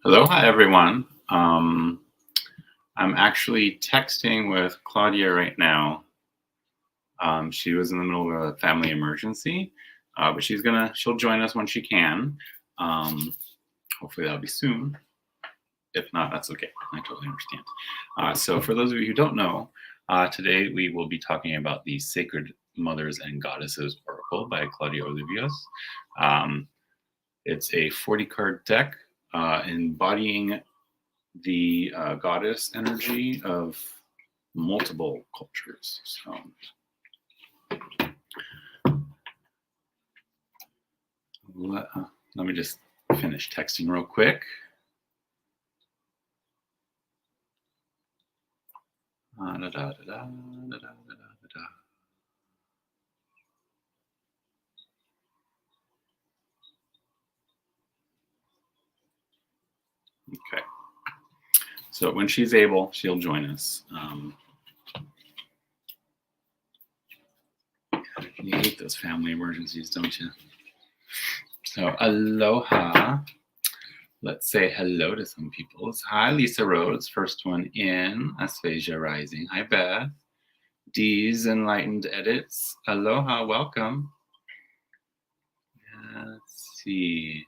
Aloha, everyone. I'm actually texting with Claudia right now. She was in the middle of a family emergency, but she'll join us when she can. Hopefully that'll be soon. If not, that's okay. I totally understand. So for those of you who don't know, today we will be talking about the Sacred Mothers and Goddesses Oracle by Cloudia Olivos. It's a 40-card deck embodying the goddess energy of multiple cultures. So let me just finish texting real quick. Okay. So when she's able, she'll join us. You hate those family emergencies, don't you? So aloha. Let's say hello to some people. Hi, Lisa Rhodes. First one in. Asphasia Rising. Hi, Beth. D's Enlightened Edits. Aloha, welcome. Let's see.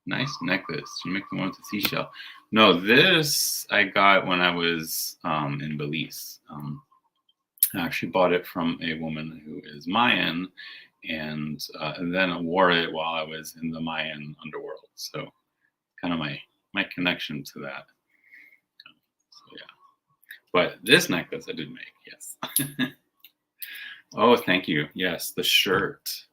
Nice necklace. You make the one with the seashell. No, this I got when I was in Belize. I actually bought it from a woman who is Mayan, and then wore it while I was in the Mayan underworld. So kind of my connection to that. So yeah. But this necklace I did make, yes. Oh, thank you. Yes, the shirt.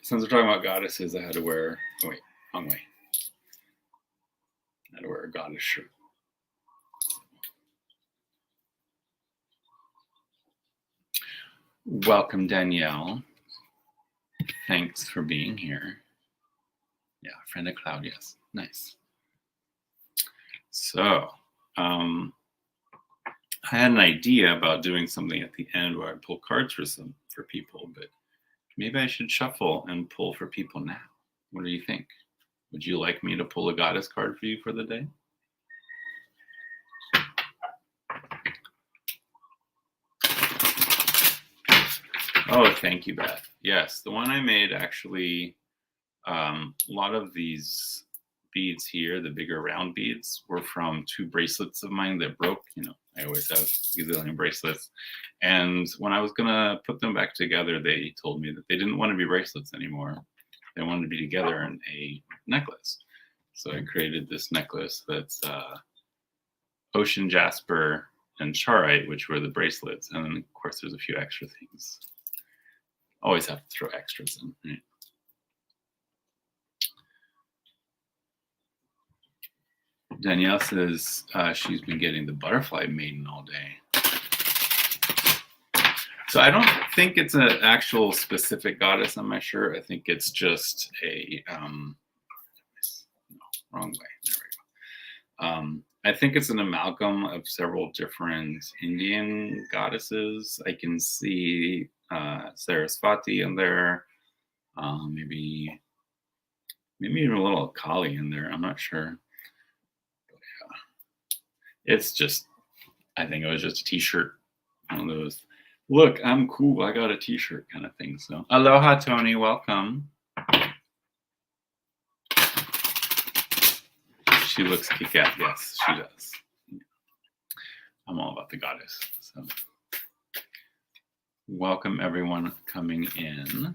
Since we're talking about goddesses, I had to wear, oh wait, wrong way. I had to wear a goddess shirt. Welcome, Danielle. Thanks for being here. Yeah, friend of Claudia's. Nice. So, I had an idea about doing something at the end where I'd pull cards for people, but maybe I should shuffle and pull for people now. What do you think? Would you like me to pull a goddess card for you for the day? Oh, thank you, Beth. Yes, the one I made actually, a lot of these beads here, the bigger round beads, were from 2 bracelets of mine that broke. You know, I always have gazillion bracelets. And when I was gonna put them back together, they told me that they didn't want to be bracelets anymore. They wanted to be together in a necklace. So I created this necklace that's ocean jasper and charoite, which were the bracelets. And then of course there's a few extra things. Always have to throw extras in, right? Danielle says she's been getting the butterfly maiden all day. So I don't think it's an actual specific goddess on my shirt. I think it's just a, no, wrong way, there we go. I think it's an amalgam of several different Indian goddesses. I can see Saraswati in there, maybe even a little Kali in there. I'm not sure. But yeah, it's just, I think it was just a t-shirt, one of those, look, I'm cool, I got a t-shirt kind of thing. So aloha, Tony, welcome. She looks kick-ass. Yes, she does. I'm all about the goddess. So welcome everyone coming in.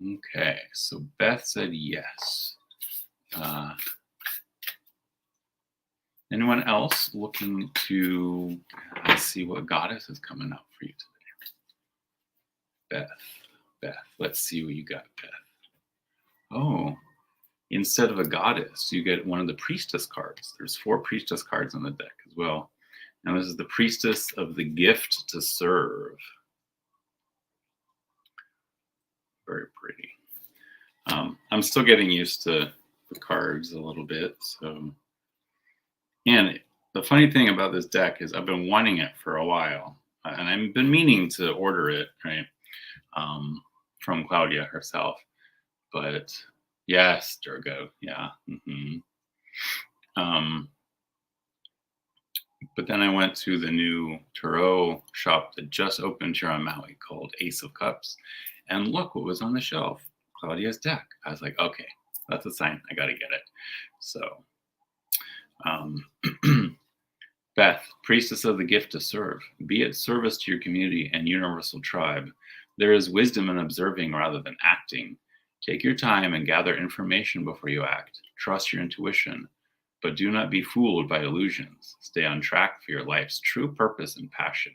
Okay, so Beth said yes. Anyone else looking to see what goddess is coming up for you today? Beth, let's see what you got, Beth. Oh, instead of a goddess, you get one of the priestess cards. There's 4 priestess cards on the deck as well. And this is the priestess of the gift to serve. Very pretty. I'm still getting used to the cards a little bit. So, and the funny thing about this deck is I've been wanting it for a while, and I've been meaning to order it, right, from Claudia herself. But Yes, Durga. Yeah. But then I went to the new tarot shop that just opened here on Maui called Ace of Cups. And look what was on the shelf, Claudia's deck. I was like, okay, that's a sign. I got to get it. So, um, Beth, priestess of the gift to serve, be it service to your community and universal tribe. There is wisdom in observing rather than acting. Take your time and gather information before you act. Trust your intuition, but do not be fooled by illusions. Stay on track for your life's true purpose and passion.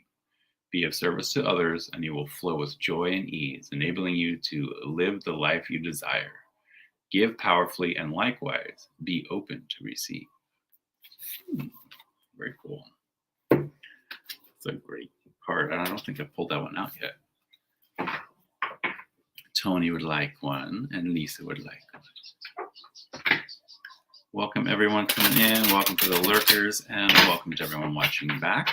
Be of service to others, and you will flow with joy and ease, enabling you to live the life you desire. Give powerfully, and likewise, be open to receive. Very cool. It's a great card, and I don't think I pulled that one out yet. Tony would like one, and Lisa would like one. Welcome everyone coming in. Welcome to the lurkers, and welcome to everyone watching back.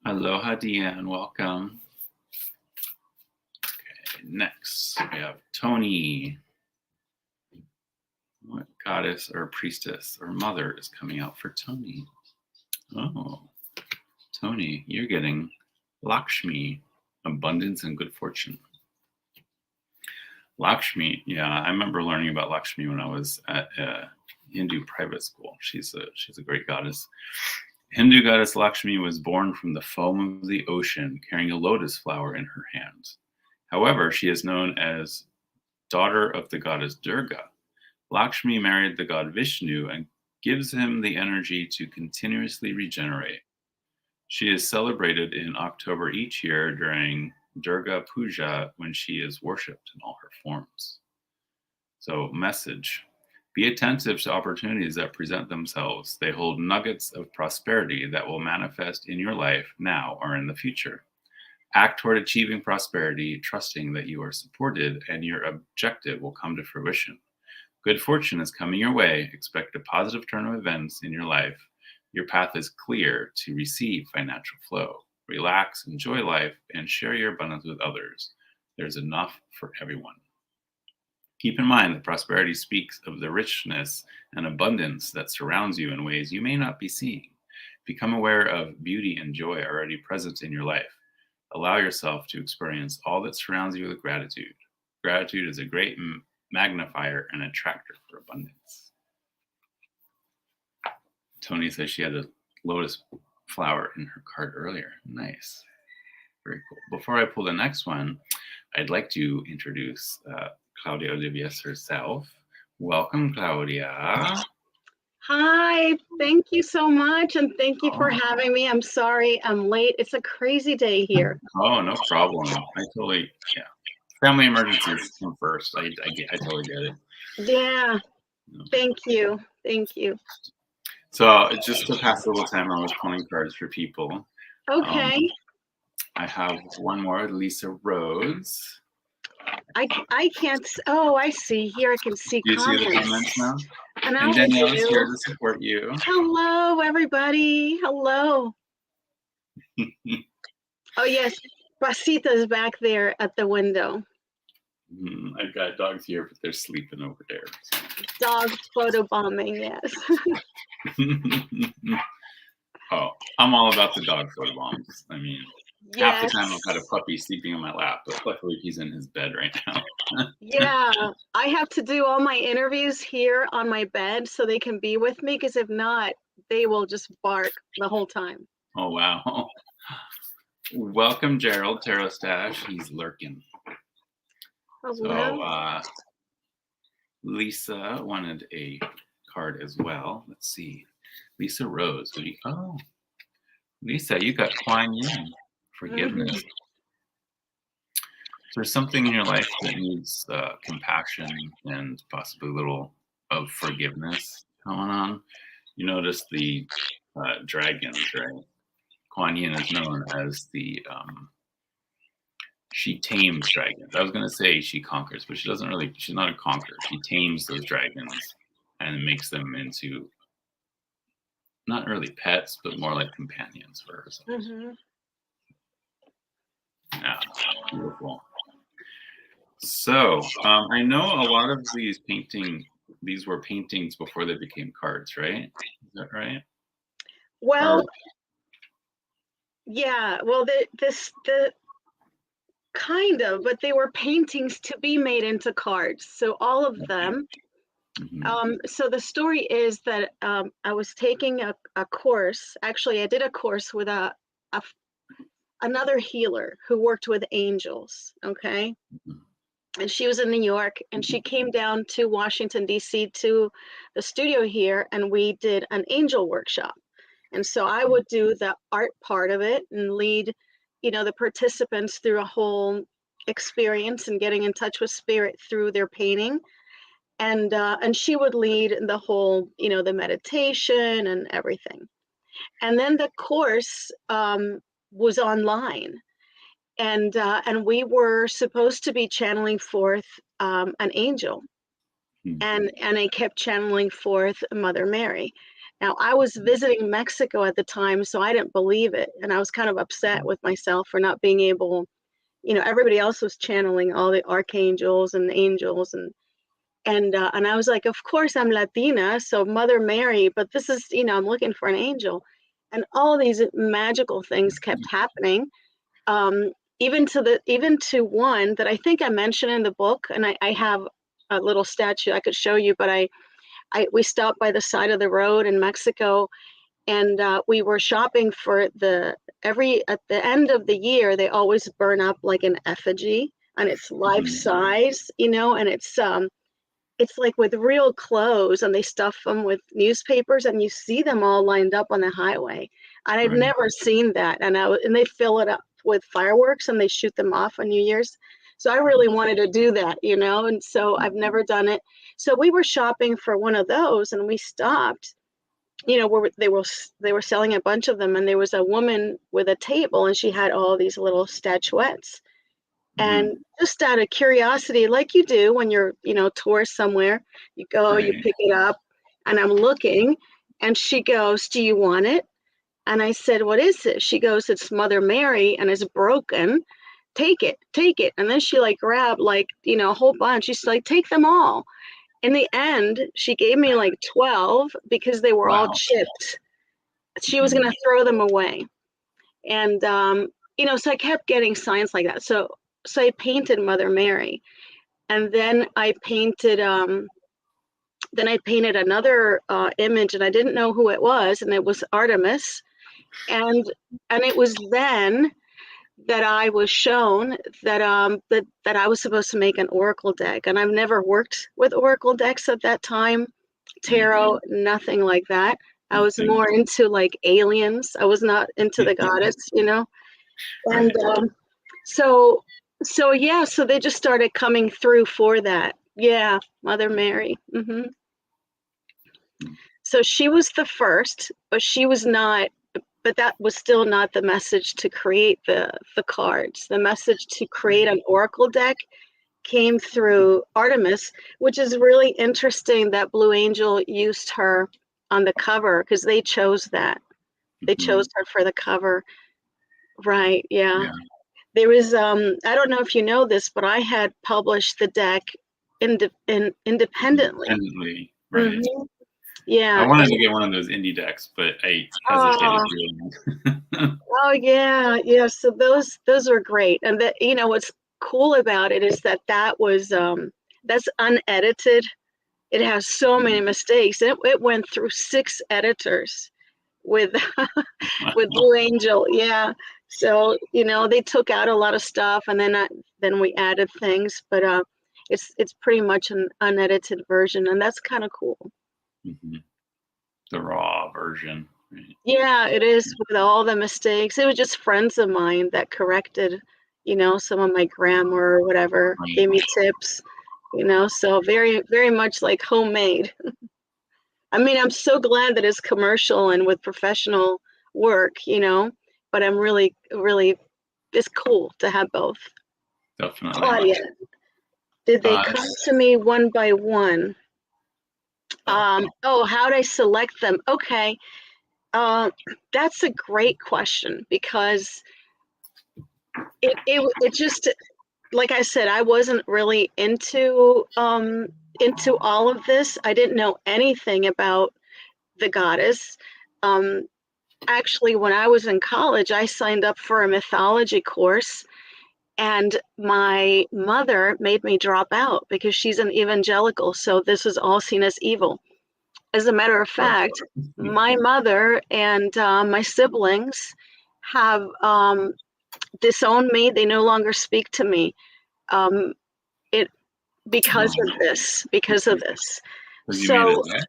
Aloha, Deanne. Welcome. Okay, next we have Tony. What goddess or priestess or mother is coming out for Tony? Oh, Tony, you're getting Lakshmi, abundance and good fortune. Lakshmi, yeah, I remember learning about Lakshmi when I was at a Hindu private school. She's a great goddess. Hindu goddess Lakshmi was born from the foam of the ocean, carrying a lotus flower in her hand. However, she is known as daughter of the goddess Durga. Lakshmi married the god Vishnu and gives him the energy to continuously regenerate. She is celebrated in October each year during Durga Puja when she is worshipped in all her forms. So, message. Be attentive to opportunities that present themselves. They hold nuggets of prosperity that will manifest in your life now or in the future. Act toward achieving prosperity, trusting that you are supported and your objective will come to fruition. Good fortune is coming your way. Expect a positive turn of events in your life. Your path is clear to receive financial flow. Relax, enjoy life, and share your abundance with others. There's enough for everyone. Keep in mind that prosperity speaks of the richness and abundance that surrounds you in ways you may not be seeing. Become aware of beauty and joy already present in your life. Allow yourself to experience all that surrounds you with gratitude. Gratitude is a great magnifier and attractor for abundance. Tony says she had a lotus flower in her card earlier. Nice. Very cool. Before I pull the next one, I'd like to introduce Claudia Olivos herself. Welcome, Claudia. Hi, thank you so much, and thank you for having me. I'm sorry I'm late. It's a crazy day here. Oh, no problem. Yeah. Family emergencies come first. I totally get it. Yeah, thank you. So just to pass a little time, I was pulling cards for people. Okay. I have one more, Lisa Rhodes. I can't. Oh, I see. Here I can see Do you comments. see the comments now? And Danielle is here to support you. Hello, everybody. Hello. Oh, yes. Basita's back there at the window. I've got dogs here, but they're sleeping over there. Dog photo bombing, yes. Oh, I'm all about the dog photo bombs. I mean, half the time I've had a puppy sleeping on my lap, but luckily he's in his bed right now. Yeah, I have to do all my interviews here on my bed so they can be with me, because if not, they will just bark the whole time. Oh, wow. Welcome, Gerald, Tarot Stash. He's lurking. Hello. So, Lisa wanted a card as well. Let's see. Lisa Rose. Oh, Lisa, you got Kuan Yin. Forgiveness. There's something in your life that needs compassion and possibly a little of forgiveness going on. You notice the dragons, right? Kuan Yin is known as the she tames dragons. I was going to say she conquers, but she's not a conqueror. She tames those dragons and makes them into not really pets, but more like companions for herself. Mhm. Yeah, beautiful. So I know a lot of these were paintings before they became cards, right? Is that right? Or Well, yeah. Well, the kind of, but they were paintings to be made into cards. So all of them. mhm, So the story is that I was taking a course. Actually, I did a course with a another healer who worked with angels. Okay. mhm, And she was in New York, and she came down to Washington, D.C. to the studio here, and we did an angel workshop. And so I would do the art part of it and lead, the participants through a whole experience and getting in touch with spirit through their painting. And she would lead the whole, the meditation and everything. And then the course was online, and we were supposed to be channeling forth an angel, mhm, and I kept channeling forth Mother Mary. Now I was visiting Mexico at the time, so I didn't believe it, and I was kind of upset with myself for not being able. Everybody else was channeling all the archangels and angels, and I was like, of course I'm Latina, so Mother Mary, but this is, I'm looking for an angel, and all these magical things kept happening. um, even to one that I think I mentioned in the book, and I have a little statue I could show you, but we stopped by the side of the road in Mexico, and we were shopping for at the end of the year they always burn up like an effigy, and it's life mhm, size, and it's like with real clothes, and they stuff them with newspapers, and you see them all lined up on the highway. And I've right. never seen that. And they fill it up with fireworks and they shoot them off on New Year's. So I really wanted to do that, and so I've never done it. So we were shopping for one of those, and we stopped, where they were selling a bunch of them, and there was a woman with a table, and she had all these little statuettes. Mhm, And just out of curiosity, like you do when you're, tourist somewhere, you go, you right. pick it up, and I'm looking, and she goes, "Do you want it?" And I said, "What is it?" She goes, "It's Mother Mary, and it's broken. Take it, take it." And then she like grabbed like, a whole bunch. She's like, "Take them all." In the end, she gave me like 12 because they were all Wow. chipped. She was Mhm, going to throw them away. And, so I kept getting signs like that. So I painted Mother Mary. And then I painted another image, and I didn't know who it was, and it was Artemis. And it was then that I was shown that I was supposed to make an oracle deck. And I've never worked with oracle decks at that time, mhm, tarot, nothing like that. I was nothing. more into like aliens. I was not into the goddess. And Right. so yeah, so they just started coming through for that. Yeah, Mother Mary. Mhm, So she was the first, but she was not. But that was still not the message to create the cards. The message to create right. an oracle deck came through Artemis, which is really interesting that Blue Angel used her on the cover because they chose that. They chose Mhm, her for the cover. Right, yeah. yeah. There was I don't know if you know this, but I had published the deck independently. Independently, hmm right. I Yeah. wanted to get one of those indie decks, but I hesitated Oh, doing it. oh yeah, yeah. So those are great. And that, what's cool about it is that was that's unedited. It has so many Mhm. mistakes. It went through 6 editors with with Wow. Blue Angel. Yeah. So, they took out a lot of stuff, and then we added things, but it's pretty much an unedited version, and that's kind of cool. Mhm. The raw version, right. Yeah, it is, with all the mistakes. It was just friends of mine that corrected, some of my grammar or whatever, Right. gave me tips, so very, very much like homemade. I mean, I'm so glad that it's commercial and with professional work, but I'm really, really, it's cool to have both. Definitely. Claudia, did they come S to me one by one? oh, Oh, how'd I select them? Okay. That's a great question, because it just, like I said, I wasn't really into all of this. I didn't know anything about the goddess. Um, Actually, when I was in college, I signed up for a mythology course, and my mother made me drop out because she's an evangelical. So this is all seen as evil. As a matter of fact, my mother and my siblings have disowned me. They no longer speak to me. Um, it because Oh, of this. Because of this. because you made So it back.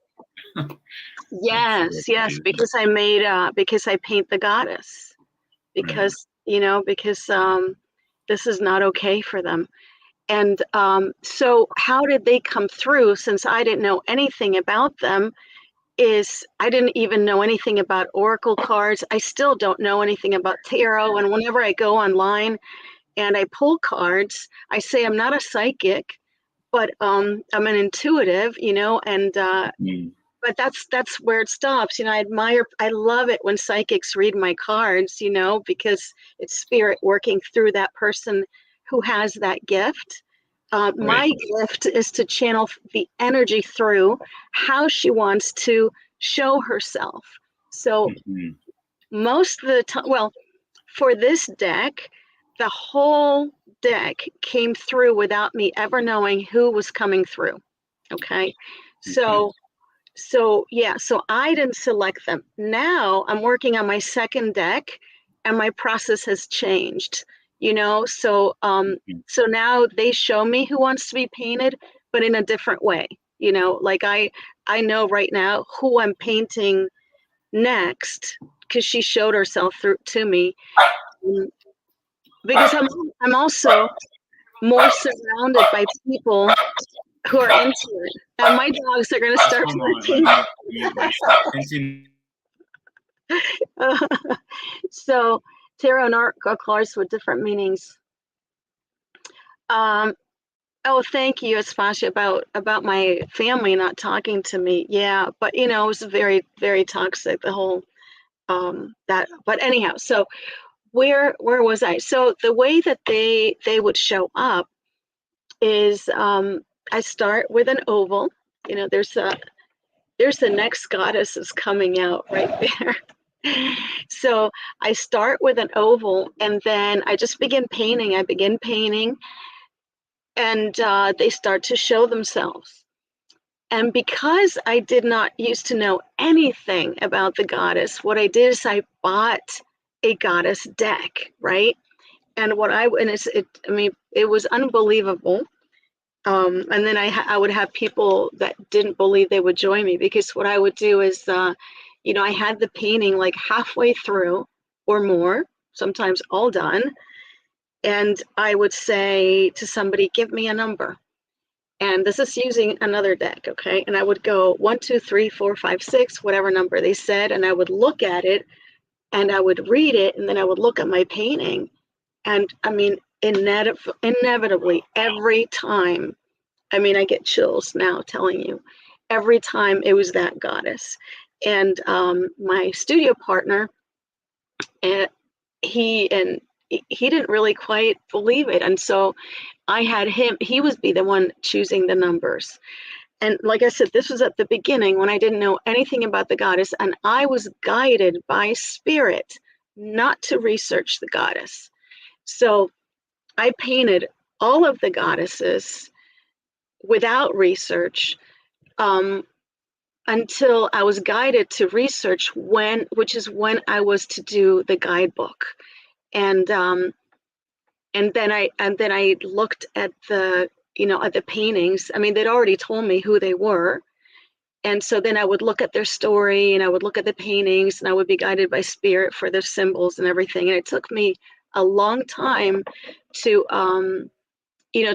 That's so yes, crazy. because I paint the goddess. Right. Because this is not okay for them. And so how did they come through? Since I didn't know anything about them, is I didn't even know anything about oracle cards. I still don't know anything about tarot. And whenever I go online and I pull cards, I say I'm not a psychic, but I'm an intuitive, and Mm. but that's where it stops. I love it when psychics read my cards, because it's spirit working through that person who has that gift. Right. My gift is to channel the energy through how she wants to show herself. So Mhm. most of the time, well, for this deck, the whole deck came through without me ever knowing who was coming through. Okay. Okay. So I didn't select them. Now I'm working on my second deck, and my process has changed. Mhm. So now they show me who wants to be painted, but in a different way. Like I know right now who I'm painting next, because she showed herself through to me. Mm, Because I'm also more surrounded by people who are into it. And my dogs are going to Just start one moment. Let barking. me mute myself. Continue. So tarot and oracle cards with different meanings. Um, oh, thank you, Aspasia, about my family not talking to me. Yeah, but it was very, very toxic, the whole that. But anyhow, so where was I? So the way that they would show up is I start with an oval. There's the next goddess is coming out right there. So I start with an oval, and then I just begin painting. I begin painting, and they start to show themselves. And because I did not used to know anything about the goddess, what I did is I bought a goddess deck, right? And I mean, it was unbelievable. And then I would have people that didn't believe they would join me, because what I would do is, I had the painting like halfway through or more, sometimes all done. And I would say to somebody, give me a number. And this is using another deck, okay? And I would go 1, 2, 3, 4, 5, 6, whatever number they said. And I would look at it, and I would read it. And then I would look at my painting. And I mean, inevitably, every time, I mean, I get chills now telling you. Every time it was that goddess. And my studio partner, and he didn't really quite believe it. And so I had him, he was be the one choosing the numbers. And like I said, this was at the beginning when I didn't know anything about the goddess, and I was guided by spirit not to research the goddess. So I painted all of the goddesses without research, um, until I was guided to research which is when I was to do the guidebook, and then I looked at the paintings. I mean, they'd already told me who they were, and so then I would look at their story, and I would look at the paintings, and I would be guided by spirit for their symbols and everything. And it took me a long time to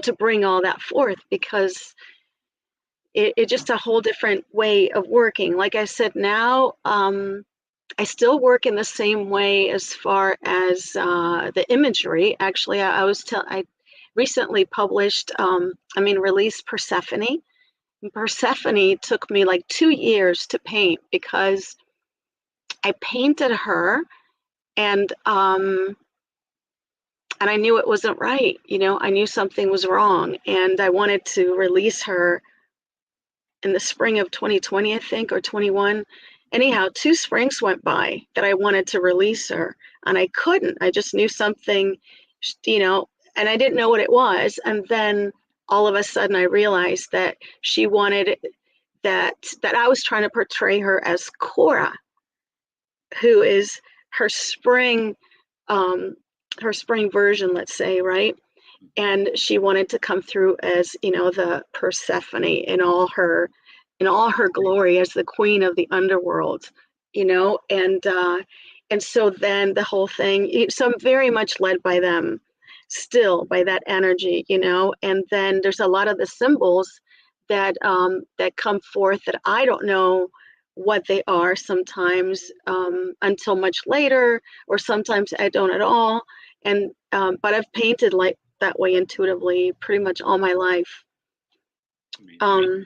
to bring all that forth, because it's just a whole different way of working. Like I said, now I still work in the same way as far as the imagery. Actually, I recently published, released Persephone. And Persephone took me like 2 years to paint, because I painted her, and I knew it wasn't right. I knew something was wrong, and I wanted to release her in the spring of 2020, I think, or 21. Anyhow, 2 springs went by that I wanted to release her, and I couldn't. I just knew something, and I didn't know what it was. And then all of a sudden I realized that she wanted that I was trying to portray her as Cora, who is her spring, her spring version, let's say, right? And she wanted to come through as, the Persephone in all her glory as the queen of the underworld, and so then the whole thing. So I'm very much led by them, still by that energy, and then there's a lot of the symbols that come forth that I don't know what they are sometimes, until much later, or sometimes I don't at all. And but I've painted like that way intuitively pretty much all my life. Amazing.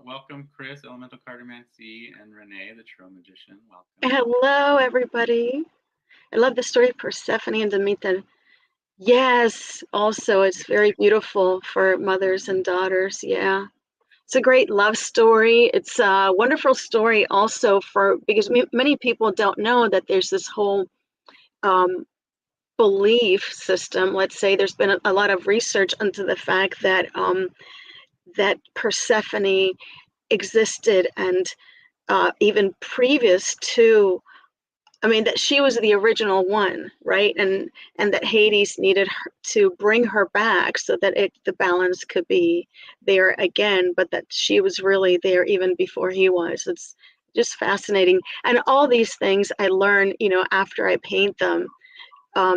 Welcome, Chris, Elemental Cartomancy, and Renee, the Tarot Magician. Welcome. Hello, everybody. I love the story of Persephone and Demeter. Yes, also it's very beautiful for mothers and daughters. Yeah, it's a great love story. It's a wonderful story also because many people don't know that there's this whole belief system. Let's say there's been a lot of research into the fact that that Persephone existed, and even previous to, that she was the original one, right? And that Hades needed her to bring her back so that the balance could be there again, but that she was really there even before he was. It's just fascinating. And all these things I learn, after I paint them,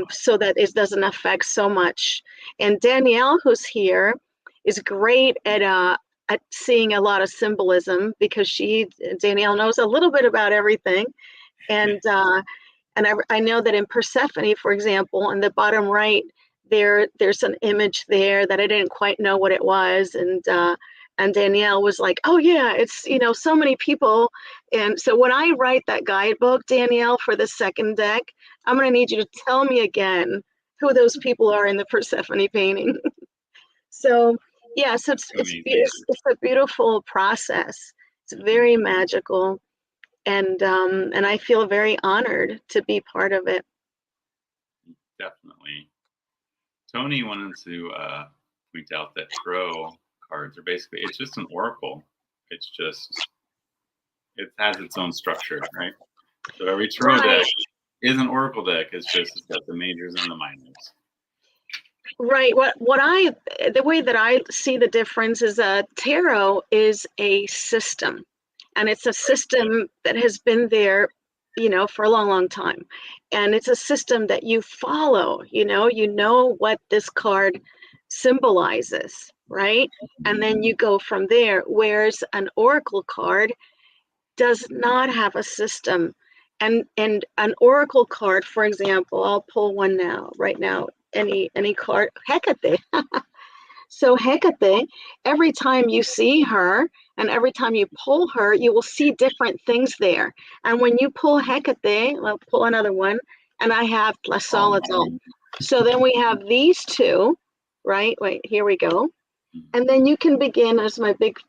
so that it doesn't affect so much. And Danielle, who's here, is great at seeing a lot of symbolism, because Danielle knows a little bit about everything. And I know that in Persephone, for example, in the bottom right, there's an image there that I didn't quite know what it was, and Danielle was like, "Oh yeah, it's so many people." And so when I write that guidebook, Danielle, for the second deck, I'm gonna need you to tell me again who those people are in the Persephone painting. So yeah, so it's a beautiful process. It's very magical. And I feel very honored to be part of it. Definitely. Tony wanted to point out that tarot cards are basically, it's just an oracle. It has its own structure, right? So every tarot deck is an oracle deck. It's got the majors and the minors. Right. The way that I see the difference is tarot is a system, and it's a system that has been there, for a long, long time. And it's a system that you follow, you know what this card symbolizes, right? And then you go from there. Whereas an oracle card does not have a system. And an oracle card, for example, I'll pull one right now, any card, Hecate. So Hecate, every time you see her and every time you pull her, you will see different things there. And when you pull Hecate, I'll pull another one, and I have La Solidol. So then we have these two, right? Wait, here we go. And then you can begin, as my big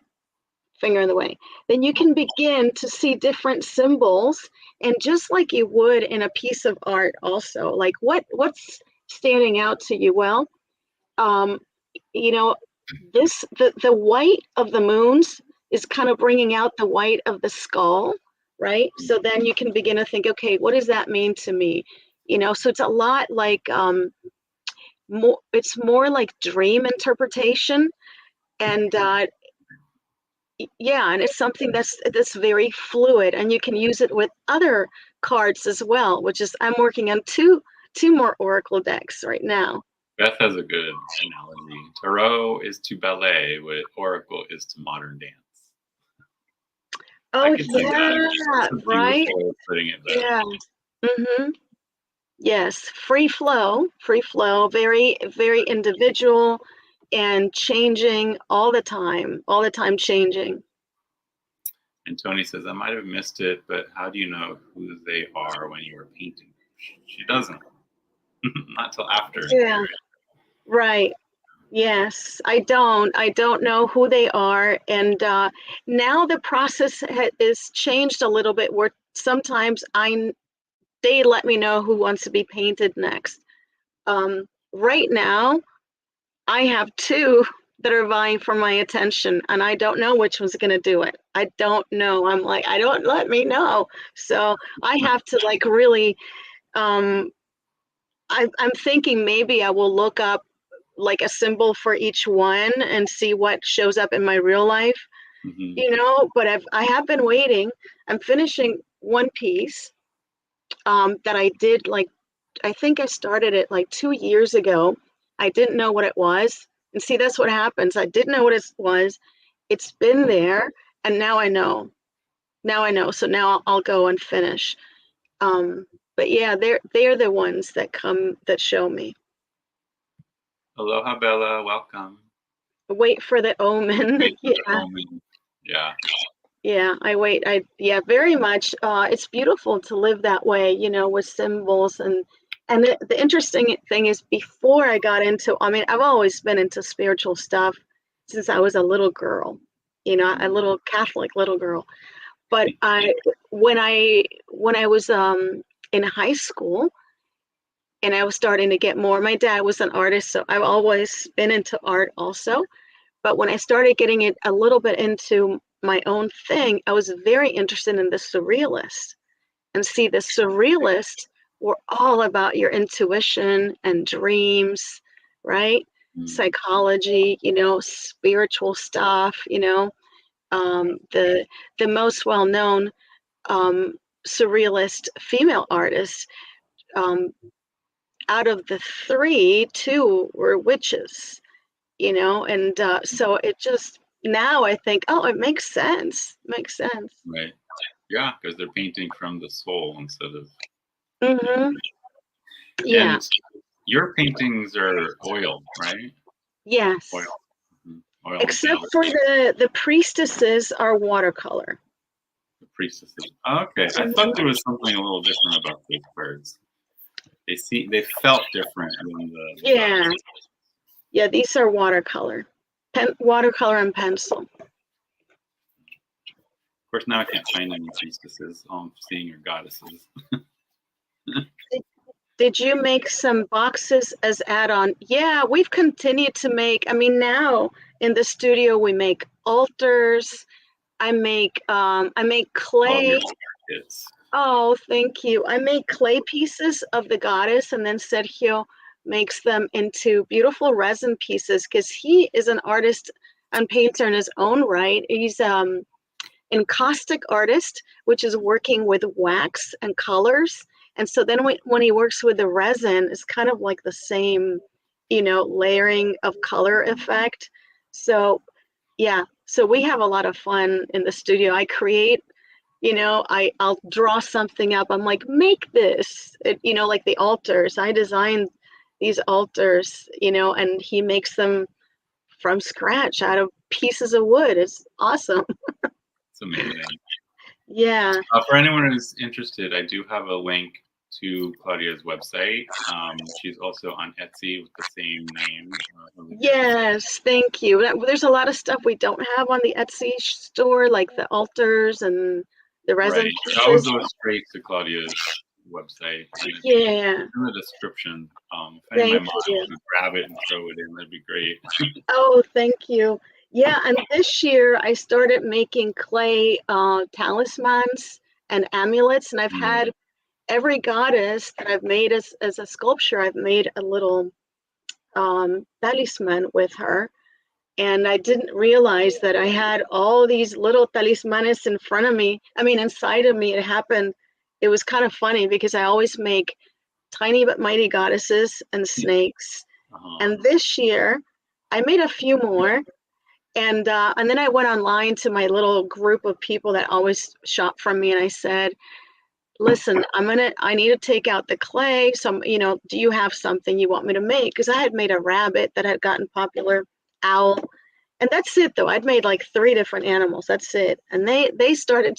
finger in the way, then you can begin to see different symbols, and just like you would in a piece of art also, like what's standing out to you? Well, the white of the moons is kind of bringing out the white of the skull, right? So then you can begin to think, okay, what does that mean to me? So it's a lot like it's more like dream interpretation, and yeah, and it's something that's very fluid, and you can use it with other cards as well, which is, I'm working on two more oracle decks right now. Beth has a good analogy. Tarot is to ballet, what oracle is to modern dance. Oh yeah, right. Putting it better. Yeah. Mm-hmm. Yes, free flow, very, very individual, and changing all the time changing. And Tony says, I might have missed it, but how do you know who they are when you were painting? She doesn't. Not till after. Yeah, right. Yes, I don't know who they are. And now the process is changed a little bit where sometimes they let me know who wants to be painted next. Right now, I have two that are vying for my attention, and I don't know which one's going to do it. I don't know. I'm like, I don't let me know. So I have to like really, I'm thinking maybe I will look up like a symbol for each one and see what shows up in my real life, but I have been waiting. I'm finishing one piece that I did like, I think I started it like 2 years ago. I didn't know what it was. And see, that's what happens. I didn't know what it was. It's been there, and now I know. Now I know. So now I'll go and finish. But yeah, they're the ones that show me. Aloha, Bella. Welcome. Wait for the omen. Wait for the omen. Yeah. Yeah, yeah, very much. It's beautiful to live that way, with symbols. And the interesting thing is before I got into, I mean, I've always been into spiritual stuff since I was a little girl, a little Catholic little girl. But when I was in high school and I was starting to get more, my dad was an artist, so I've always been into art also. But when I started getting it a little bit into my own thing, I was very interested in the surrealists. And see, the surrealists were all about your intuition and dreams, right? Psychology, spiritual stuff, the most well-known surrealist female artists, out of the three, two were witches, and so it just, now I think, oh, it makes sense. Right. Yeah, because they're painting from the soul instead of. Yeah. And your paintings are oil, right? Yes. Oil. Oil. Except for the priestesses are watercolor. The priestesses. Okay, I thought there was something a little different about those birds. They felt different than the. Yeah. Yeah, these are watercolor. Watercolor and pencil. Of course, now I can't find any priestesses. All I'm seeing are goddesses. Did you make some boxes as add-on? Yeah, we've continued to make, I mean, now in the studio we make altars. I make clay. Oh, thank you. I make clay pieces of the goddess, and then Sergio makes them into beautiful resin pieces because he is an artist and painter in his own right. He's an encaustic artist, which is working with wax and colors. And so then when he works with the resin, it's kind of like the same, layering of color effect. So yeah, so we have a lot of fun in the studio. I create, I'll draw something up. I'm like, make this, like the altars. I designed these altars, and he makes them from scratch out of pieces of wood. It's awesome. It's amazing. Yeah. For anyone who's interested, I do have a link to Claudia's website. She's also on Etsy with the same name. Yes, thank you. There's a lot of stuff we don't have on the Etsy store, like the altars and the resin pieces. I always go straight to Claudia's website. Yeah. In the description. If any of my mom could grab it and throw it in, that'd be great. Oh, thank you. Yeah, and this year I started making clay talismans and amulets, and I've had every goddess that I've made as a sculpture, I've made a little talisman with her. And I didn't realize that I had all these little talismanes in front of me. I mean, inside of me, it happened. It was kind of funny because I always make tiny but mighty goddesses and snakes. And this year, I made a few more. And then I went online to my little group of people that always shop from me, and I said, listen, I need to take out the clay. So, do you have something you want me to make? Because I had made a rabbit that had gotten popular, owl, And that's it though. I'd made like 3 different animals. That's it. And they started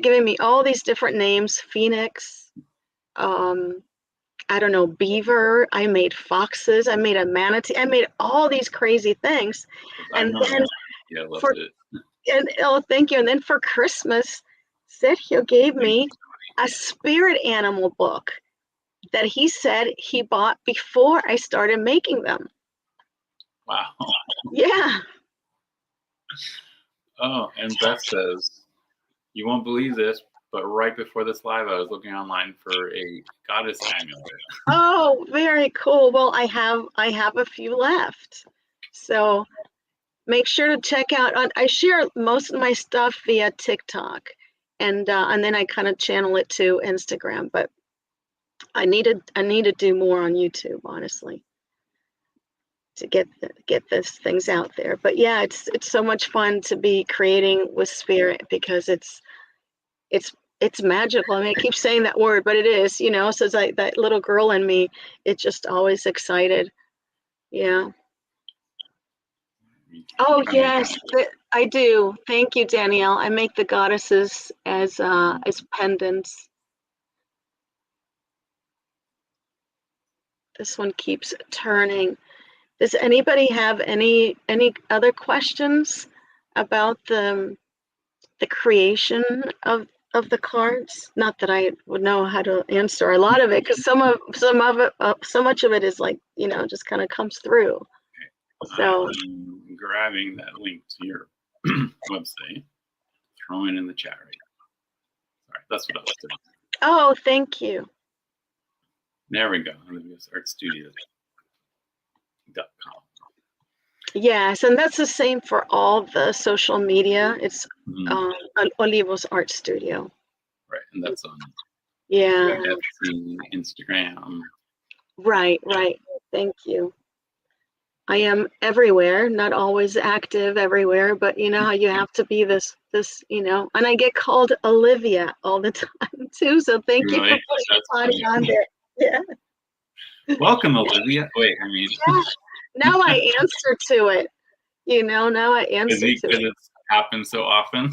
giving me all these different names. Phoenix, I don't know, beaver. I made foxes. I made a manatee. I made all these crazy things. I And remember then that. Yeah, I loved it. oh, thank you. And then for Christmas, Sergio gave me a spirit animal book that he said he bought before I started making them. Wow. Yeah. Oh, and Beth says, you won't believe this, but right before this live, I was looking online for a goddess amulet. Oh, very cool. Well, I have a few left. So make sure to check out. I share most of my stuff via TikTok, and then I kind of channel it to Instagram. But I need to do more on YouTube, honestly, to get these things out there. But yeah, it's so much fun to be creating with spirit because it's magical. I mean, I keep saying that word, but it is, you know. So it's like that little girl in me. It's just always excited. Yeah. Oh yes, I do. Thank you, Danielle. I make the goddesses as pendants. This one keeps turning. Does anybody have any other questions about the creation of the cards? Not that I would know how to answer a lot of it, because some of it, so much of it is like, you know, just kind of comes through. So I'm grabbing that link to your website, throwing it in the chat right now. Sorry, that's what I was doing. oh, thank you. There we go. Artstudios.com. Yes, and that's the same for all the social media. It's Olivos Art Studio. Right, and that's on Etsy, Instagram. Right. Thank you. I am everywhere, not always active everywhere, but you know how you have to be this, you know, and I get called Olivia all the time too. So thank you for putting on there. Yeah. Welcome, Olivia. Wait, I mean. Yeah. Now I answer to it. You know, now I answer to it. Because it's happened so often.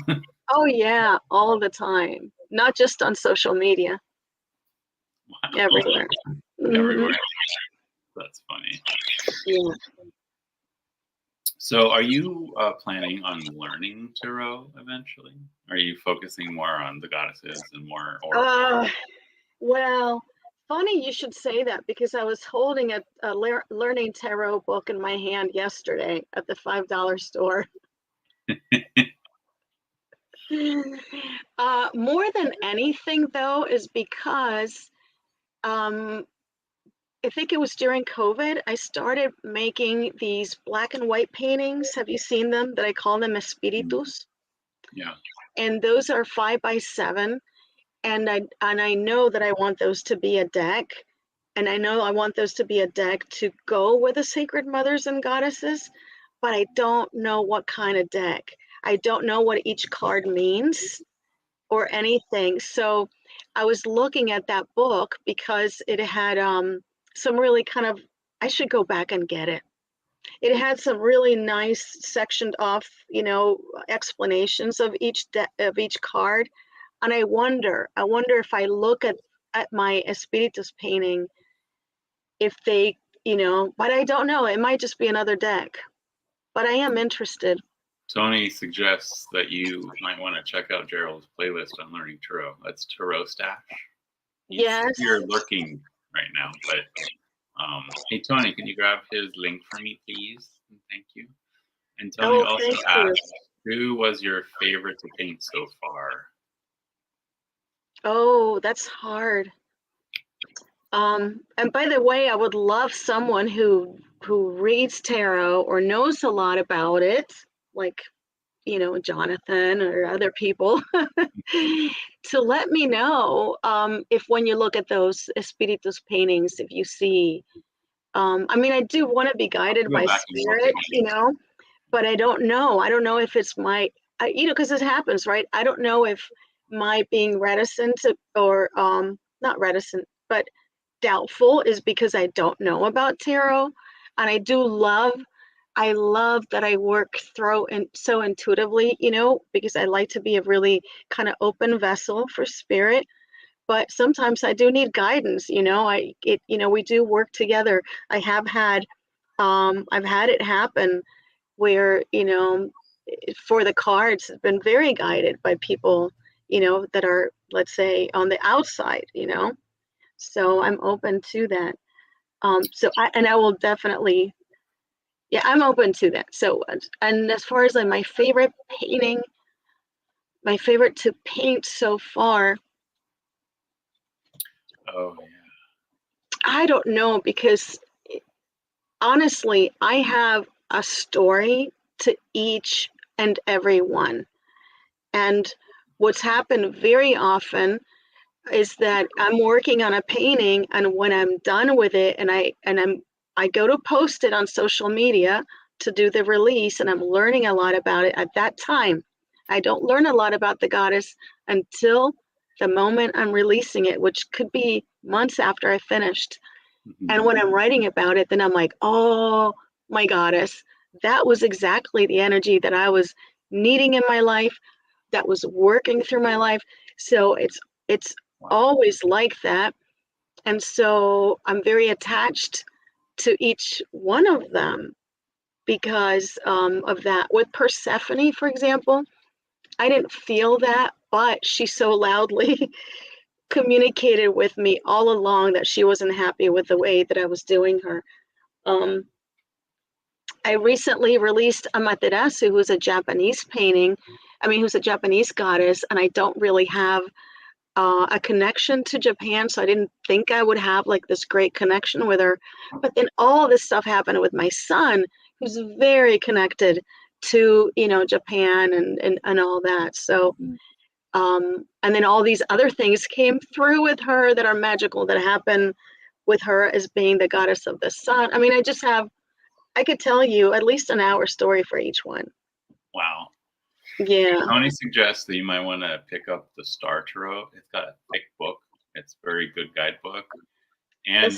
Oh yeah, all the time. Not just on social media. Wow. Everywhere. Everywhere. Mm-hmm. That's funny. Yeah. So are you planning on learning tarot eventually? Are you focusing more on the goddesses and more well, funny you should say that, because I was holding a learning tarot book in my hand yesterday at the $5 store. More than anything, though, is because I think it was during COVID, I started making these black and white paintings. Have you seen them? That I call them espíritus. Yeah. And those are 5 by 7. And I know that I want those to be a deck. And I know I want those to be a deck to go with the sacred mothers and goddesses, but I don't know what kind of deck. I don't know what each card means or anything. So I was looking at that book because it had some really kind of, I should go back and get it. It had some really nice sectioned off, you know, explanations of each card. And I wonder if I look at my Espíritus painting, if they, you know, but I don't know. It might just be another deck. But I am interested. Tony suggests that you might want to check out Gerald's playlist on learning tarot. That's Tarot Stash. Yes. You're lurking right now, but hey Tony, can you grab his link for me, please? Thank you. And Tony also asked, who was your favorite to paint so far? Oh, that's hard. And by the way, I would love someone who reads tarot or knows a lot about it, like, you know, Jonathan or other people, to let me know if when you look at those Espíritus paintings, if you see, I mean, I do want to be guided by spirit, you know, but I don't know. I don't know if it's my, you know, because this happens, right? I don't know if my being reticent or not reticent, but doubtful is because I don't know about tarot. And I do love I love that I work through and so intuitively, because I like to be a really kind of open vessel for spirit. But sometimes I do need guidance, we do work together. I have had, I've had it happen where, for the cards, have been very guided by people, that are, let's say, on the outside, So I'm open to that. I will definitely, yeah, I'm open to that. So, and as far as like my favorite painting, my favorite to paint so far, Oh yeah. I don't know, because honestly, I have a story to each and every one. And what's happened very often is that I'm working on a painting, and when I'm done with it and I go to post it on social media to do the release, and I'm learning a lot about it at that time. I don't learn a lot about the goddess until the moment I'm releasing it, which could be months after I finished. And when I'm writing about it, then I'm like, oh my goddess, that was exactly the energy that I was needing in my life, that was working through my life. So it's Wow. always like that. And so I'm very attached to each one of them because of that. With Persephone, for example, I didn't feel that, but she so loudly communicated with me all along that she wasn't happy with the way that I was doing her. Um, I recently released Amaterasu, who's a Japanese painting. Who's a Japanese goddess, and I don't really have a connection to Japan, so I didn't think I would have like this great connection with her. But then all this stuff happened with my son, who's very connected to Japan and all that. So and then all these other things came through with her that are magical, that happen with her as being the goddess of the sun. I could tell you at least an hour story for each one. Wow. Yeah. I want to suggest that you might want to pick up the Star Tarot. It's got a thick book. It's a very good guidebook. And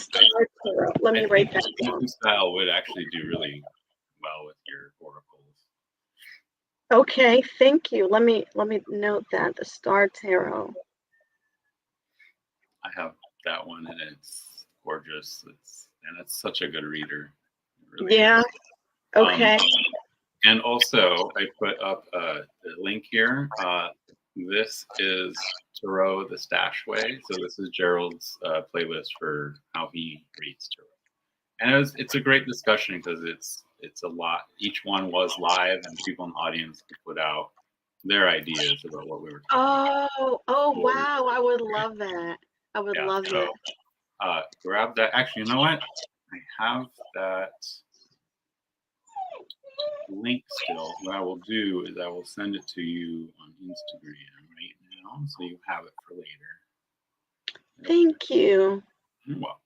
Let me I write think that the down. speaking style would actually do really well with your oracles. Okay, thank you. Let me note that, the Star Tarot. I have that one, and it's gorgeous. It's such a good reader. It really Yeah. is. Okay. And also, I put up the link here. This is Tarot the Stash Way. So this is Gerald's playlist for how he reads Tarot. And it's a great discussion because it's a lot. Each one was live, and people in the audience could put out their ideas about what we were talking Oh, wow. I would love that. I would about. love Yeah, that. so grab that. Actually, you know what? I have that link still. What I will do is I will send it to you on Instagram right now, so you have it for later. Thank you. You're welcome.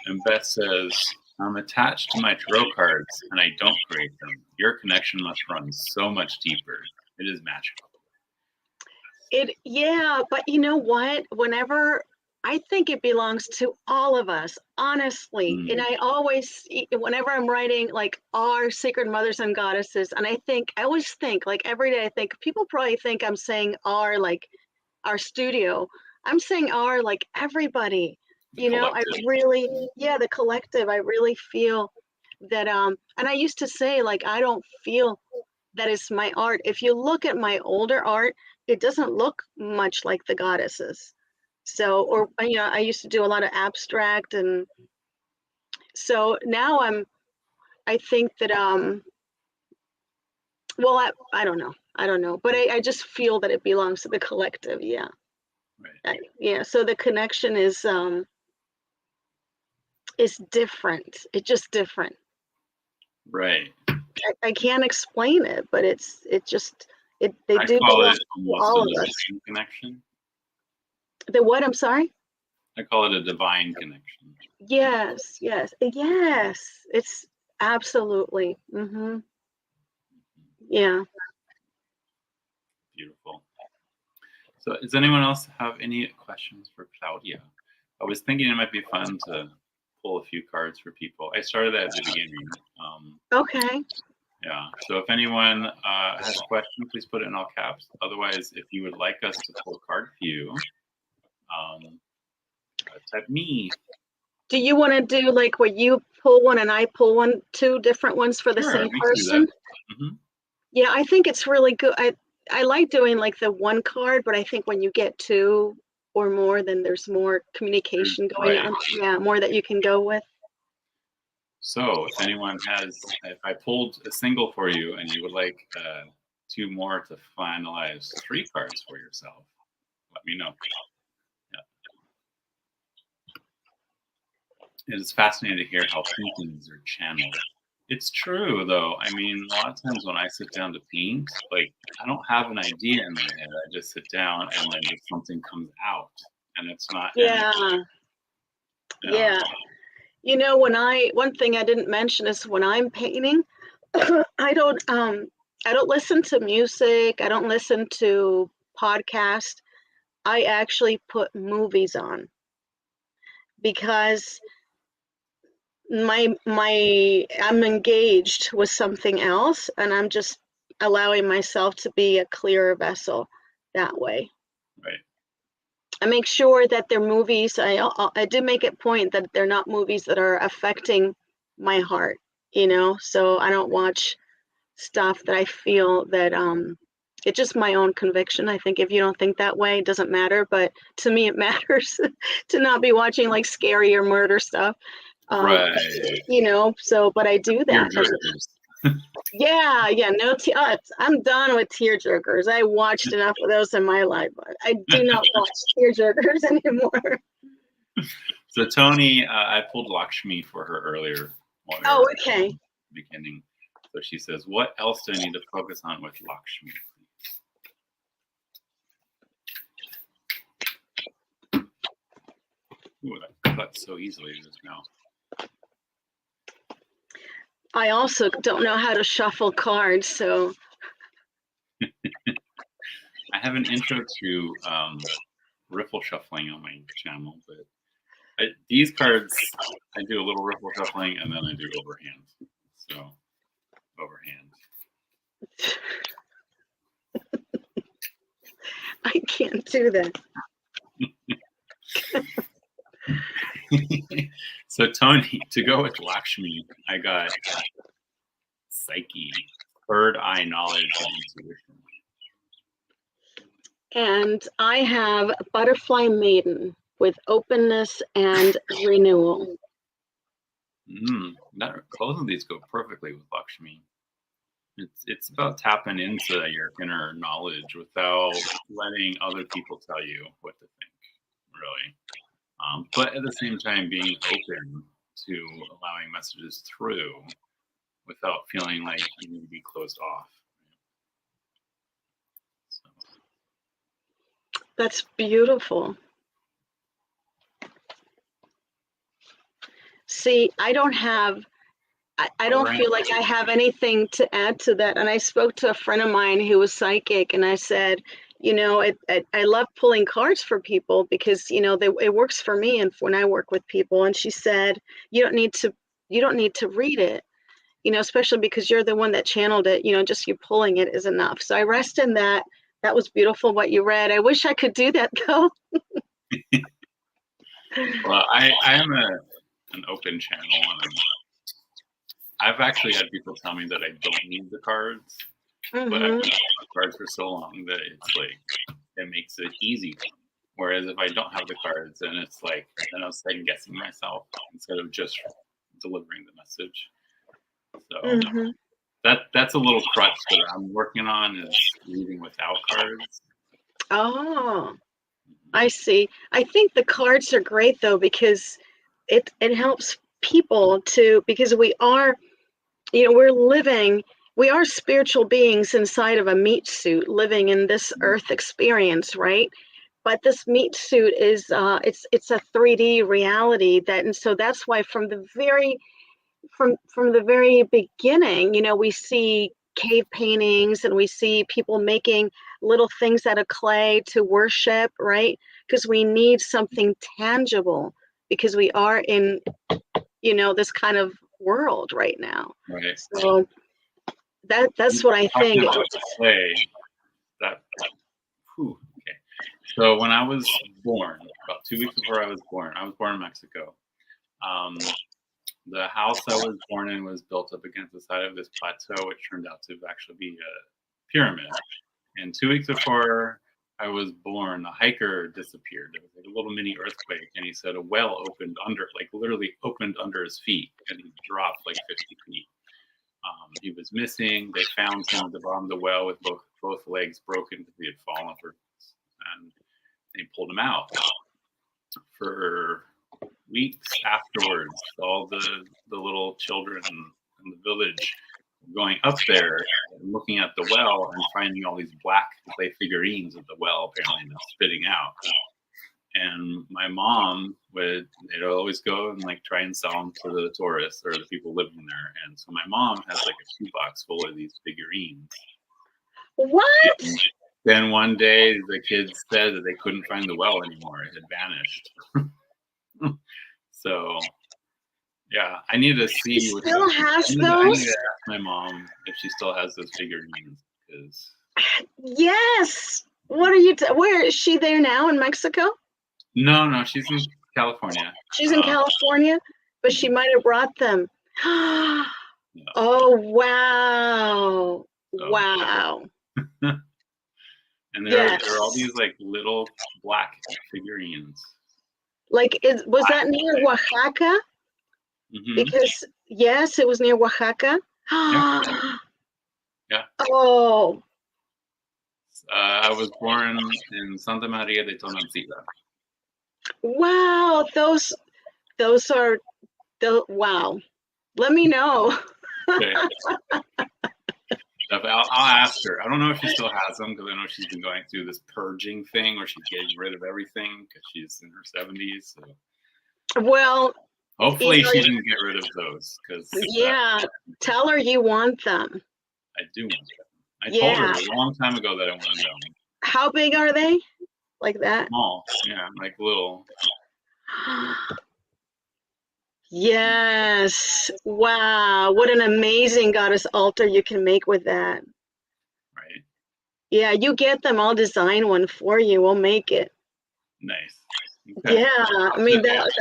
And Beth says, I'm attached to my tarot cards and I don't create them. Your connection must run so much deeper. It is magical. Yeah, but you know what? I think it belongs to all of us, honestly. And I always, whenever I'm writing like our sacred mothers and goddesses, and I always think, like every day, I think people probably think I'm saying our, like our studio. I'm saying our, like everybody. The I collective. really, yeah, the collective. I really feel that, and I used to say, like, I don't feel that is my art. If you look at my older art, it doesn't look much like the goddesses. So, or I used to do a lot of abstract, and so now I think that well, I don't know. I don't know, but I just feel that it belongs to the collective. Yeah. Right. Yeah. So the connection is different. It's just different. Right. I can't explain it, but they I do call belong it to almost all a of us. divine connection. The what? I'm sorry? I call it a divine connection. Yes, yes, yes. It's absolutely. Yeah. Beautiful. So does anyone else have any questions for Claudia? I was thinking it might be fun to pull a few cards for people. I started that at the beginning. Okay. Yeah. So if anyone has a question, please put it in all caps. Otherwise, if you would like us to pull a card for you, type me. Do you want to do like where you pull one and I pull one, two different ones for the Sure, same we can do person? that. Mm-hmm. Yeah, I think it's really good. I like doing like the one card, but I think when you get two or more, then there's more communication going Right. on. Yeah, more that you can go with. So if anyone has, if I pulled a single for you and you would like two more to finalize three cards for yourself, let me know. Yeah. It is fascinating to hear how paintings are channeled. It's true, though. I mean, a lot of times when I sit down to paint, like, I don't have an idea in my head. I just sit down and then just something comes out, and it's not. Yeah, yeah. You know, one thing I didn't mention is when I'm painting, I don't listen to music. I don't listen to podcasts. I actually put movies on because I'm engaged with something else, and I'm just allowing myself to be a clearer vessel that way. Right. I make sure that they're movies. I do make it point that they're not movies that are affecting my heart, you know. So I don't watch stuff that I feel that it's just my own conviction. I think if you don't think that way, it doesn't matter. But to me, it matters to not be watching like scary or murder stuff. Right. You know, so, but I do that. Yeah, no, I'm done with tearjerkers. I watched enough of those in my life, but I do not watch tearjerkers anymore. So Tony, I pulled Lakshmi for her earlier. Oh, okay. Beginning. So she says, what else do I need to focus on with Lakshmi? Ooh, that cut so easily just now. I also don't know how to shuffle cards, so. I have an intro to riffle shuffling on my channel, but these cards, I do a little riffle shuffling and then I do overhand. So, overhand. I can't do that. So Tony, to go with Lakshmi, I got Psyche, third eye knowledge and intuition. And I have Butterfly Maiden with openness and renewal. Both of these go perfectly with Lakshmi. It's about tapping into your inner knowledge without letting other people tell you what to think, really. But at the same time, being open to allowing messages through without feeling like you need to be closed off. So. That's beautiful. See, I don't feel like I have anything to add to that. And I spoke to a friend of mine who was psychic, and I said, you know, I love pulling cards for people because, you know, it works for me and when I work with people. And she said, you don't need to read it, you know, especially because you're the one that channeled it, you know, just you pulling it is enough. So I rest in that. That was beautiful what you read. I wish I could do that though. Well, I am an open channel, and I've actually had people tell me that I don't need the cards, but I've been the cards for so long that it's like it makes it easy for me. Whereas if I don't have the cards, then it's like then I'm second guessing myself instead of just delivering the message. So that's a little crutch that I'm working on is reading without cards. Oh, I see. I think the cards are great though because it helps people because we are, you know, we are spiritual beings inside of a meat suit living in this earth experience, right? But this meat suit is it's a 3D reality and so that's why from the very beginning, you know, we see cave paintings and we see people making little things out of clay to worship, right? Because we need something tangible because we are in this kind of world right now. Right. So that's what I think. Talking about play, that, okay. So when I was born, about 2 weeks before I was born in Mexico. The house I was born in was built up against the side of this plateau, which turned out to actually be a pyramid. And 2 weeks before I was born, a hiker disappeared. There was like a little mini earthquake, and he said a well opened literally opened under his feet, and he dropped like 50 feet. He was missing. They found him at the bottom of the well with both legs broken because he had fallen for, and they pulled him out. For weeks afterwards, all the little children in the village going up there and looking at the well and finding all these black clay figurines of the well apparently spitting out. And my mom they'd always go and like try and sell them to the tourists or the people living there. And so my mom has like a shoebox full of these figurines. What? And then one day the kids said that they couldn't find the well anymore. It had vanished. So yeah, I need to see. She still has those? I need to ask my mom if she still has those figurines. Yes. What are you? Where is she? There now in Mexico? No, she's in California. She's in California, but she might have brought them. Yeah. Oh wow! Wow. And there are all these like little black figurines. Like, was that near Oaxaca? Mm-hmm. Because yes, it was near Oaxaca. Yeah. Oh. I was born in Santa Maria de Tonancilla. Wow, those are wow. Let me know. Okay. I'll ask her. I don't know if she still has them because I know she's been going through this purging thing where she's getting rid of everything because she's in her 70s. So. Well, hopefully she didn't get rid of those because tell her you want them. I do want them. I told her a long time ago that I want them. How big are they? Like that? Small, like little. Yes. Wow. What an amazing goddess altar you can make with that. Right. Yeah, you get them. I'll design one for you. We'll make it. Nice. Okay. Yeah, I mean, that's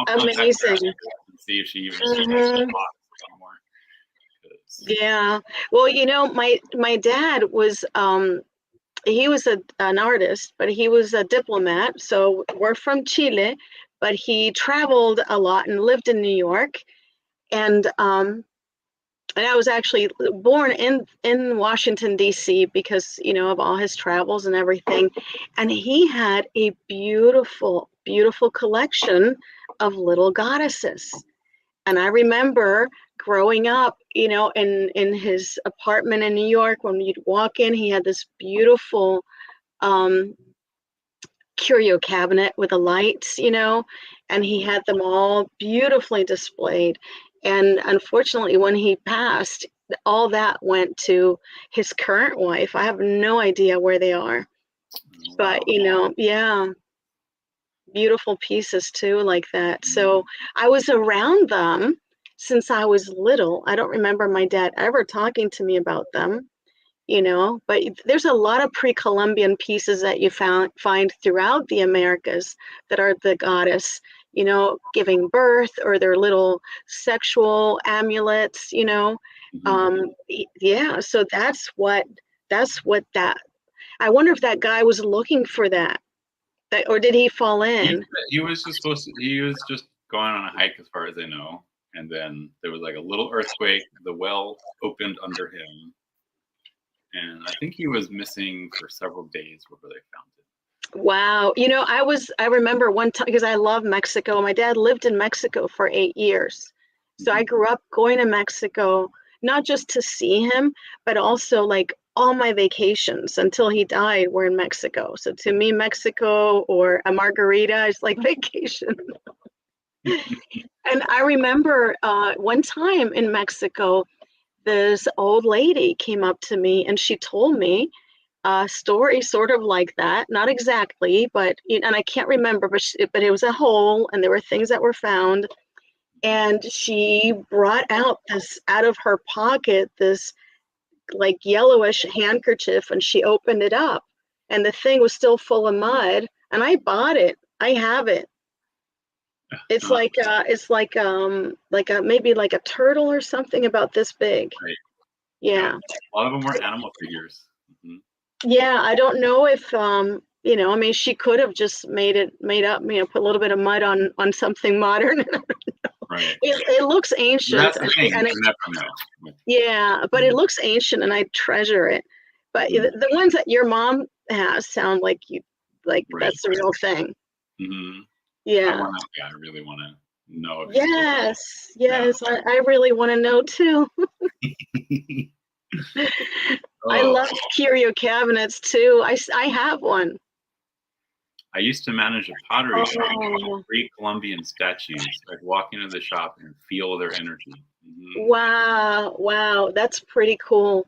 amazing. See if she even still has the box anymore. Yeah. Well, my dad was he was an artist, but he was a diplomat. So we're from Chile, but he traveled a lot and lived in New York. And I was actually born in Washington, D.C. because, of all his travels and everything. And he had a beautiful, beautiful collection of little goddesses. And I remember growing up, in his apartment in New York, when you'd walk in, he had this beautiful curio cabinet with the lights, and he had them all beautifully displayed. And unfortunately, when he passed, all that went to his current wife. I have no idea where they are. But, beautiful pieces too, like that. So I was around them since I was little. I don't remember my dad ever talking to me about them, but there's a lot of pre-Columbian pieces that you find throughout the Americas that are the goddess, giving birth, or their little sexual amulets, So that's what that, I wonder if that guy was looking for that, or did he fall in? He was just going on a hike as far as I know. And then there was like a little earthquake. The well opened under him. And I think he was missing for several days before they found it. Wow. I remember one time, because I love Mexico. My dad lived in Mexico for 8 years. So I grew up going to Mexico, not just to see him, but also like all my vacations until he died were in Mexico. So to me, Mexico or a margarita is like vacation. And I remember one time in Mexico, this old lady came up to me and she told me a story sort of like that, not exactly, but and I can't remember, but it was a hole and there were things that were found. And she brought out of her pocket, this like yellowish handkerchief, and she opened it up, and the thing was still full of mud, and I bought it. I have it. It's Uh, like a maybe like a turtle or something about this big. right. Yeah. Yeah. A lot of them were animal figures. Yeah, I don't know if you know, I mean, she could have just made up, you know, put a little bit of mud on something modern. Right. It looks But ancient, that's the thing. and You never know. yeah, but it looks ancient, and I treasure it. But the ones that your mom has sound like Right. that's the real thing. Mm-hmm. Yeah. I really want to know if she's okay. Yes, I really want to know too. I Oh, love curio cabinets too. I have one. I used to manage a pottery shop with Oh, pre-Columbian statues. I'd walk into the shop and feel their energy. wow, that's pretty cool.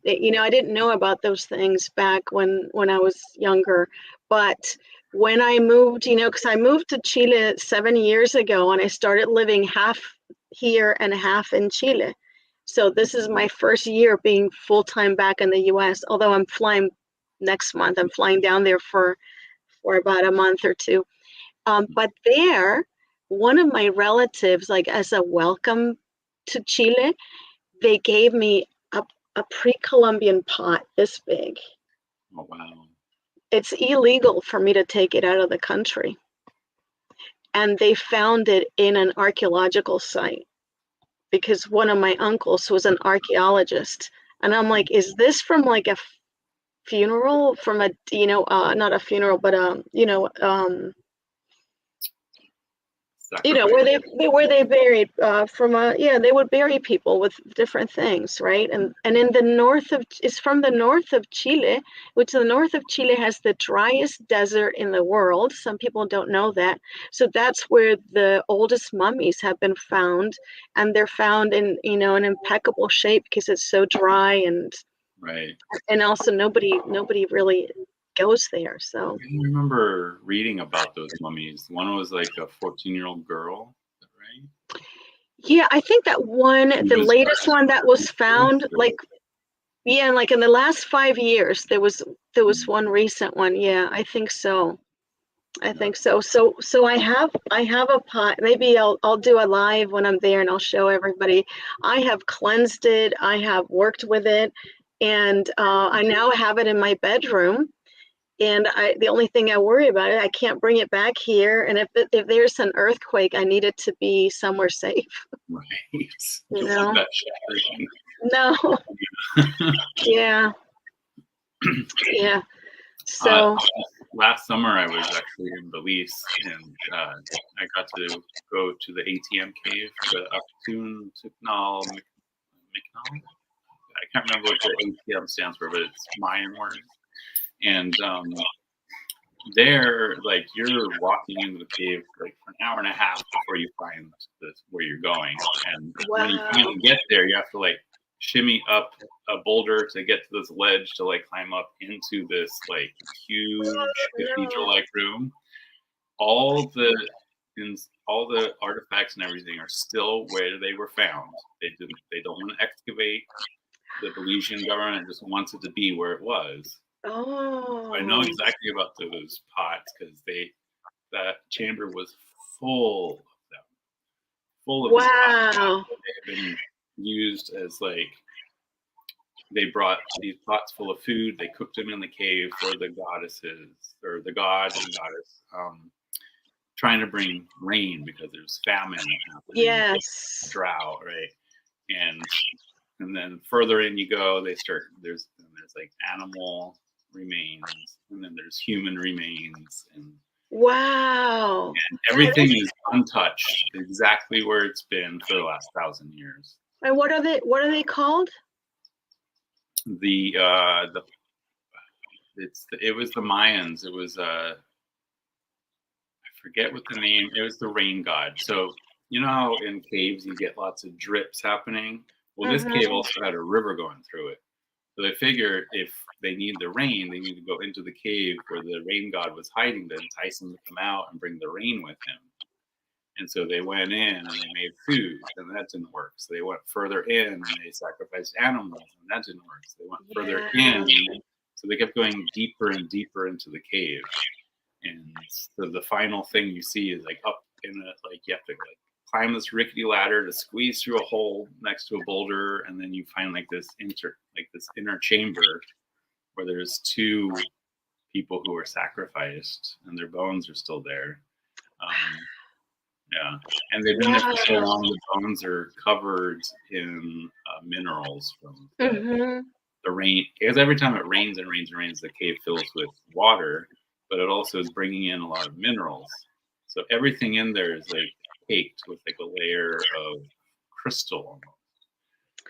You know, I didn't know about those things back when I was younger, but when I moved, you know, because I moved to Chile 7 years ago, and I started living half here and half in Chile. So this is my first year being full-time back in the US, although I'm flying next month. I'm flying down there for about a month or two. But there, one of my relatives, like as a welcome to Chile, they gave me a pre-Columbian pot this big. Oh, wow. It's illegal for me to take it out of the country. And they found it in an archaeological site because one of my uncles was an archaeologist. And I'm like, is this from like a funeral, from a, you know, not a funeral, but you know, Sacrifice. where they buried from a, yeah, they would bury people with different things, right? And in the north of, it's from the north of Chile, which the north of Chile has the driest desert in the world. Some people don't know that. So that's where the oldest mummies have been found, and they're found in, you know, an impeccable shape because it's so dry, Right. and also nobody really goes there. So I remember reading about those mummies. One was like a 14-year-old girl, right? yeah, I think that one, She the was latest one that was found, like, yeah, like in the last 5 years, there was one recent one. Yeah, I think so. I yeah. think so. So I have a pot. Maybe I'll do a live when I'm there, and I'll show everybody. I have cleansed it. I have worked with it, and I now have it in my bedroom. And the only thing I worry about it, I can't bring it back here. And if there's an earthquake, I need it to be somewhere safe. Right. You You want know? that shattering. No. Yeah. Yeah. uh, So. Last summer, I was actually in Belize, and I got to go to the ATM cave, the attune. No, McNall. I can't remember what the ATM stands for, but it's Mayan words. And there, like, you're walking into the cave like for an hour and a half before you find where you're going. And when you Wow. finally get there, you have to like shimmy up a boulder to get to this ledge to like climb up into this like huge cathedral like room. All the all the artifacts and everything are still where they were found. They don't want to excavate. The Belizean government just wants it to be where it was. I know Oh. exactly about those pots because that chamber was full of them, full of these pots. Wow. They had been used as like they brought these pots full of food. They cooked them in the cave for the goddesses or the god and goddess, trying to bring rain because there's famine happening, Yes. drought, right? And then further in you go, there's like animal remains, and then there's human remains, and Wow. everything is untouched, exactly where it's been for the last 1,000 years. And what are they called? The it was the Mayans. It was I forget what the name. It was the rain god. So you know how in caves you get lots of drips happening. Well, this cave also had a river going through it. So they figure if they need the rain, they need to go into the cave where the rain god was hiding to entice him to come out and bring the rain with him. And so they went in and they made food, and that didn't work. So they went further in and they sacrificed animals, and that didn't work. So they went further Yeah. in. So they kept going deeper and deeper into the cave. And so the final thing you see is like up in a, like you have to like climb this rickety ladder to squeeze through a hole next to a boulder, and then you find like this inner chamber where there's two people who were sacrificed and their bones are still there. Yeah, and they've been there for so long. The bones are covered in minerals from the rain. Because every time it rains and rains and rains, the cave fills with water, but it also is bringing in a lot of minerals. So everything in there is like caked with like a layer of crystal almost.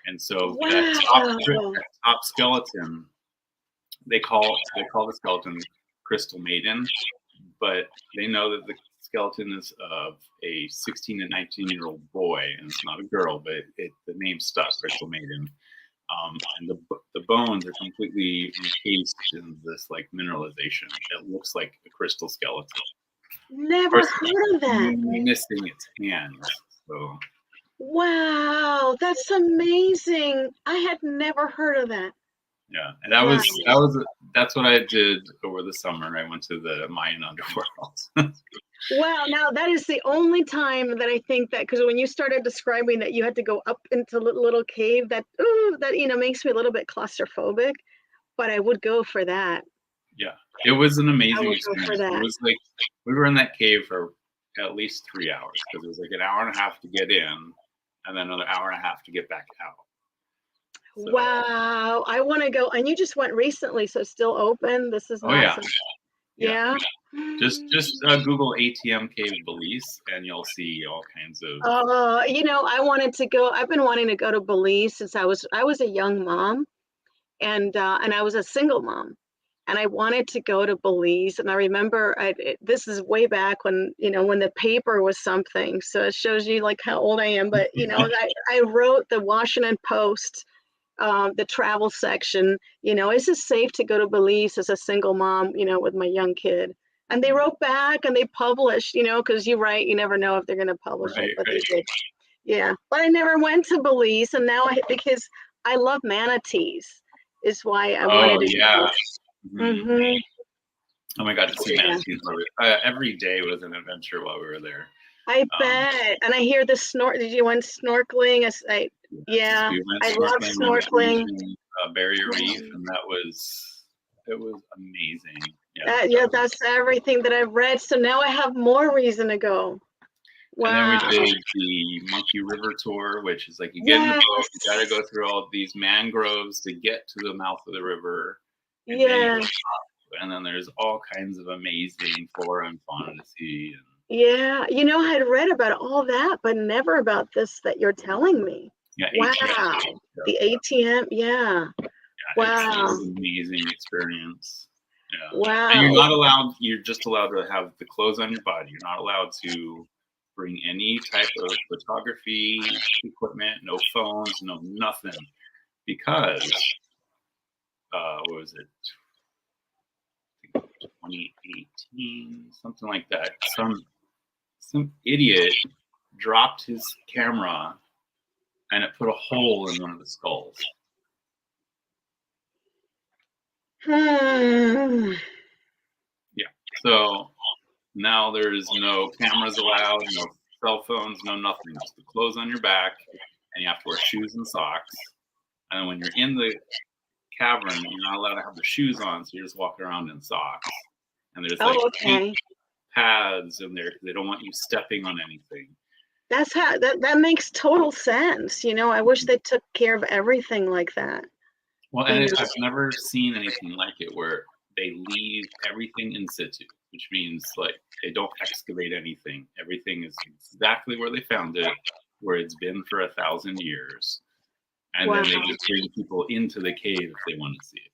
And so that top skeleton, they call the skeleton Crystal Maiden, but they know that the skeleton is of a 16 and 19-year-old boy, and it's not a girl, but the name stuck, Crystal Maiden. And the bones are completely encased in this like mineralization. It looks like a crystal skeleton. Never heard of that. Missing its hands. So. Wow, that's amazing. I had never heard of that. Yeah, and that's what I did over the summer. I went to the Mayan underworld. Wow, now that is the only time that I think that, because when you started describing that you had to go up into little cave, that makes me a little bit claustrophobic, but I would go for that. Yeah, it was an amazing experience. It was like we were in that cave for at least 3 hours because it was like an hour and a half to get in, and then another hour and a half to get back out. So. Wow, I want to go. And you just went recently, so it's still open. This is awesome. Yeah. Just Google ATM Cave Belize, and you'll see all kinds of. I wanted to go. I've been wanting to go to Belize since I was a young mom, and I was a single mom, and I wanted to go to Belize. And I remember this is way back when when the paper was something. So it shows you like how old I am. But I wrote the Washington Post. The travel section, is it safe to go to Belize as a single mom, with my young kid? And they wrote back and they published, because you write, you never know if they're going to publish it, but they did. Yeah, but I never went to Belize, and now because I love manatees, is why I wanted to. Yeah. Oh my God, to see manatees! Every day was an adventure while we were there. I bet. And I hear the Did you went snorkeling? I love snorkeling. Barrier Reef, and it was amazing. That's everything that I've read. So now I have more reason to go. Wow. And then we did the Monkey River tour, which is like you get in the boat, you got to go through all these mangroves to get to the mouth of the river. And then there's all kinds of amazing flora and fauna to see. Yeah, I had read about all that, but never about this that you're telling me. Yeah, wow, ATM. The ATM, wow. It's an amazing experience. Yeah. Wow. And you're just allowed to have the clothes on your body. You're not allowed to bring any type of photography equipment, no phones, no nothing. Because, what was it? 2018, something like that. Some idiot dropped his camera and it put a hole in one of the skulls. Yeah. So now there's no cameras allowed, no cell phones, no nothing. Just the clothes on your back, and you have to wear shoes and socks. And then when you're in the cavern, you're not allowed to have the shoes on, so you're just walking around in socks. And there's like pads in there because they don't want you stepping on anything. That's how that makes total sense. I wish they took care of everything like that. Well, and I've never seen anything like it where they leave everything in situ, which means like they don't excavate anything. Everything is exactly where they found it, where it's been for 1,000 years. And then they just bring people into the cave if they want to see it.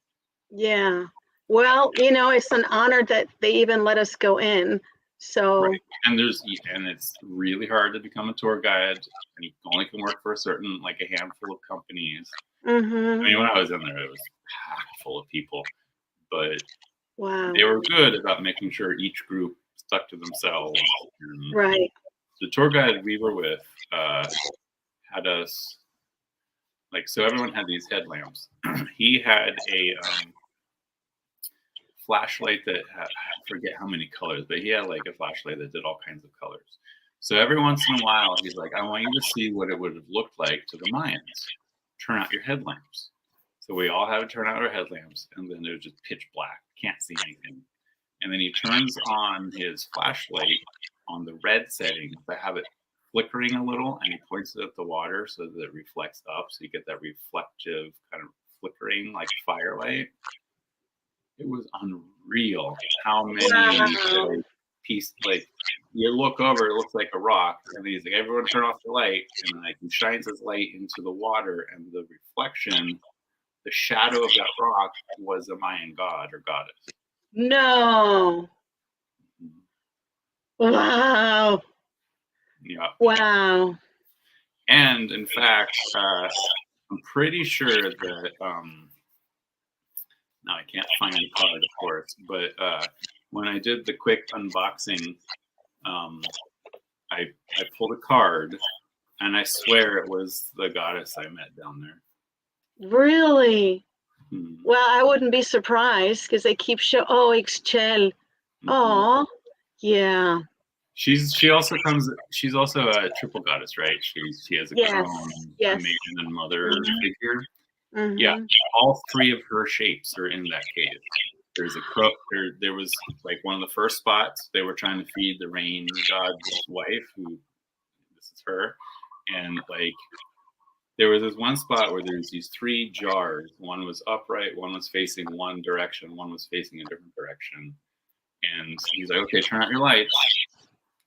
Yeah. Well, it's an honor that they even let us go in. So. Right. And it's really hard to become a tour guide, and you only can work for a handful of companies. Mm-hmm. I mean, when I was in there, it was packed full of people, but they were good about making sure each group stuck to themselves. Right. the tour guide we were with had us, like, so everyone had these headlamps. He had a flashlight that had, I forget how many colors, but he had like a flashlight that did all kinds of colors. So every once in a while, he's like, I want you to see what it would have looked like to the Mayans. Turn out your headlamps. So we all had to turn out our headlamps, and then it was just pitch black. Can't see anything. And then he turns on his flashlight on the red setting, but have it flickering a little, and he points it at the water so that it reflects up. So you get that reflective kind of flickering, like firelight. It was unreal how many pieces, like, you look over, it looks like a rock, and he's like, everyone turn off the light, and like he shines his light into the water, and the reflection, the shadow of that rock was a Mayan god or goddess. No. Wow. Yeah. Wow. And in fact, I'm pretty sure that now I can't find the card, of course, but when I did the quick unboxing, I pulled a card, and I swear it was the goddess I met down there. Really? Hmm. Well, I wouldn't be surprised because they keep showing. Oh, Ixchel. Oh, yeah. She also comes. She's also a triple goddess, right? She has a crone, a maiden, and mother figure. Mm-hmm. Yeah, all three of her shapes are in that cave. There's a crow. There was like one of the first spots they were trying to feed the rain god's wife, who this is her, and like there was this one spot where there's these three jars. One was upright, one was facing one direction, one was facing a different direction. And he's like, okay, turn out your lights.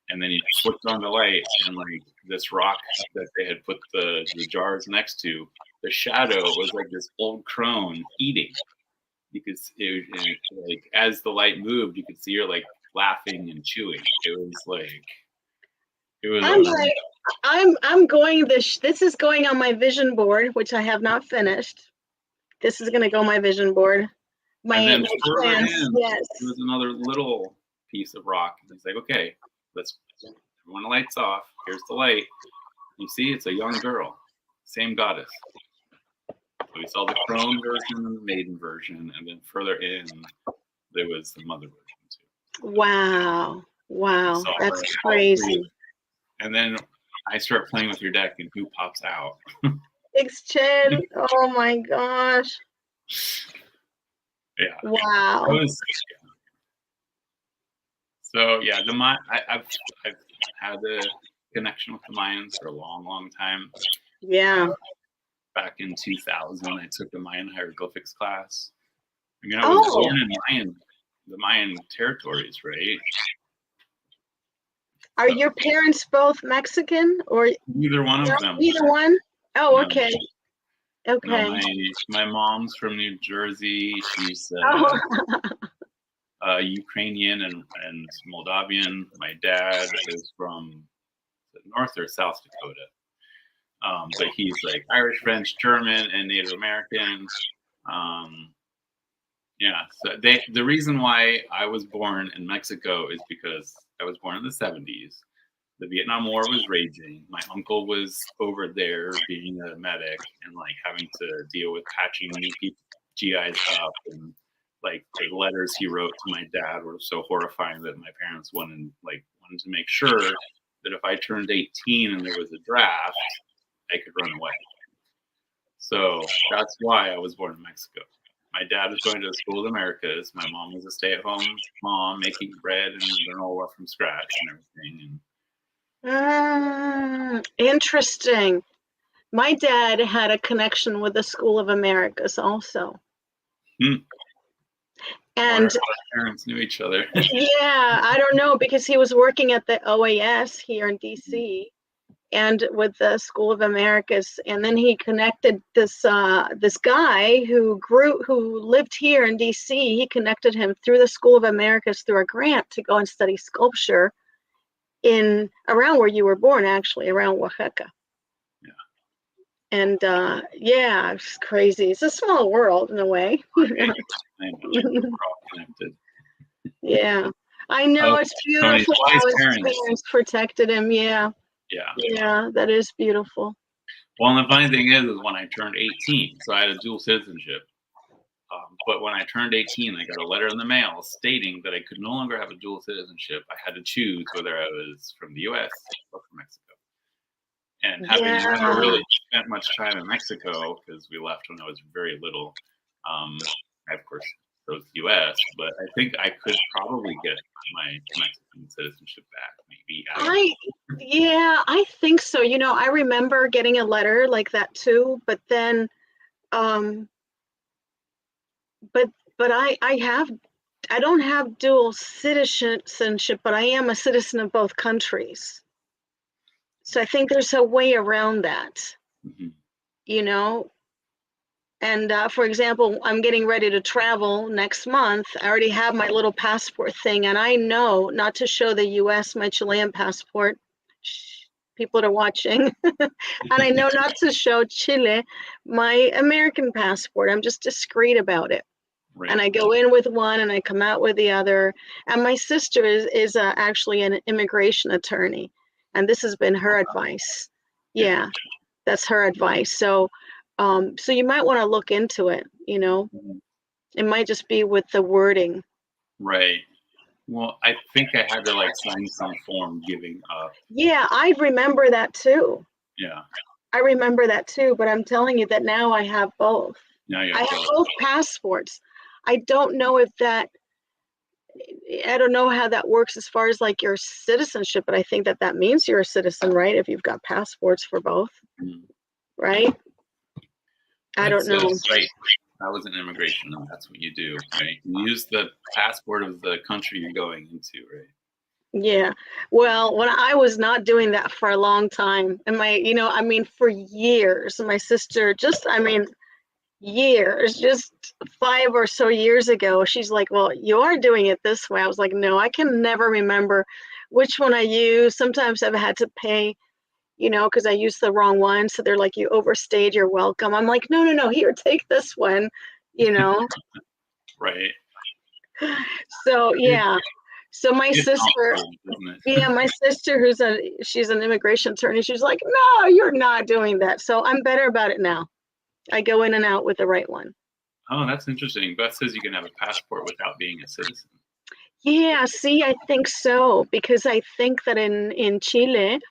And then he flipped on the light, and like this rock that they had put the jars next to, the shadow was like this old crone eating. You could like as the light moved, you could see her like laughing and chewing. It was. I'm going this is going on my vision board, which I have not finished. This is going to go on my vision board. And then plans. Yes. There was another little piece of rock. And he's like, okay, let's everyone the lights off. Here's the light. You see, it's a young girl, same goddess. So we saw the crone version and the maiden version, and then further in there was the mother version too. Wow. That's crazy. And then I start playing with your deck, and who pops out? Ixchel. Oh my gosh. Yeah. Wow. So yeah, I've had a connection with the Mayans for a long time. Yeah. Back in 2000, I took the Mayan hieroglyphics class. I mean, I was born in the Mayan territories, right? Are your parents both Mexican or neither one of them? Neither one? Oh, okay. Okay. No, my mom's from New Jersey. She's Ukrainian and Moldavian. My dad is from North or South Dakota. But he's like Irish, French, German, and Native American. Yeah, so the reason why I was born in Mexico is because I was born in the 70s. The Vietnam War was raging. My uncle was over there being a medic and like having to deal with patching new GIs up, and like the letters he wrote to my dad were so horrifying that my parents wanted to make sure that if I turned 18 and there was a draft, I could run away. So that's why I was born in Mexico. My dad was going to the School of the Americas. My mom was a stay-at-home mom making bread and granola from scratch and everything. Interesting. My dad had a connection with the School of Americas also. And our parents knew each other. Yeah, I don't know, because he was working at the OAS here in DC and with the School of Americas, and then he connected this guy who lived here in DC. He connected him through the School of Americas through a grant to go and study sculpture in around where you were born, actually, around Oaxaca. Yeah. And yeah, it's crazy. It's a small world in a way. I know. We're all connected. Yeah. I know, it's Tony's beautiful wise how his parents. parents protected him. Yeah. Yeah. Yeah, that is beautiful. Well, and the funny thing is when I turned 18, so I had a dual citizenship. But when I turned 18, I got a letter in the mail stating that I could no longer have a dual citizenship. I had to choose whether I was from the U.S. or from Mexico. And having never Yeah. really spent much time in Mexico because we left when I was very little, I of course chose the U.S. But I think I could probably get my Mexican citizenship back. Maybe I don't know. Yeah, I think so. I remember getting a letter like that too, but then um but I don't have dual citizenship, but I am a citizen of both countries. So I think there's a way around that, Mhm. you know. And for example, I'm getting ready to travel next month. I already have my little passport thing, and I know not to show the US my Chilean passport. Shh, people that are watching. And I know not to show Chile my American passport. I'm just discreet about it. And Right. I go in with one and I come out with the other. And my sister is actually an immigration attorney. And this has been her advice. Yeah. Yeah, that's her advice. So you might want to look into it. Mhm. It might just be with the wording. Right. Well, I think I had to like sign some form giving up. Yeah, I remember that too. Yeah. I remember that too, but I'm telling you that now I have both. Now you I have have to. both passports. I don't know if that, I don't know how that works as far as like your citizenship, but I think that means you're a citizen, right? If you've got passports for both, Mm. right? I don't That's know. right. That was an immigration, and that's what you do, right? You use the passport of the country you're going into, right? Yeah. Well, when I was not doing that for a long time, and for years, my sister years, just 5 or so years ago, she's like, well, you are doing it this way. I was like, no, I can never remember which one I use. Sometimes I've had to pay, because I used the wrong one. So they're like, you overstayed your welcome. I'm like, no, no, no, here, take this one, you know? Right. So, yeah. So my It's sister, complicated, isn't it? yeah, my sister, she's an immigration attorney. She's like, no, you're not doing that. So I'm better about it now. I go in and out with the right one. Oh, that's interesting. Beth says you can have a passport without being a citizen. Yeah, see, I think so, because I think that in Chile,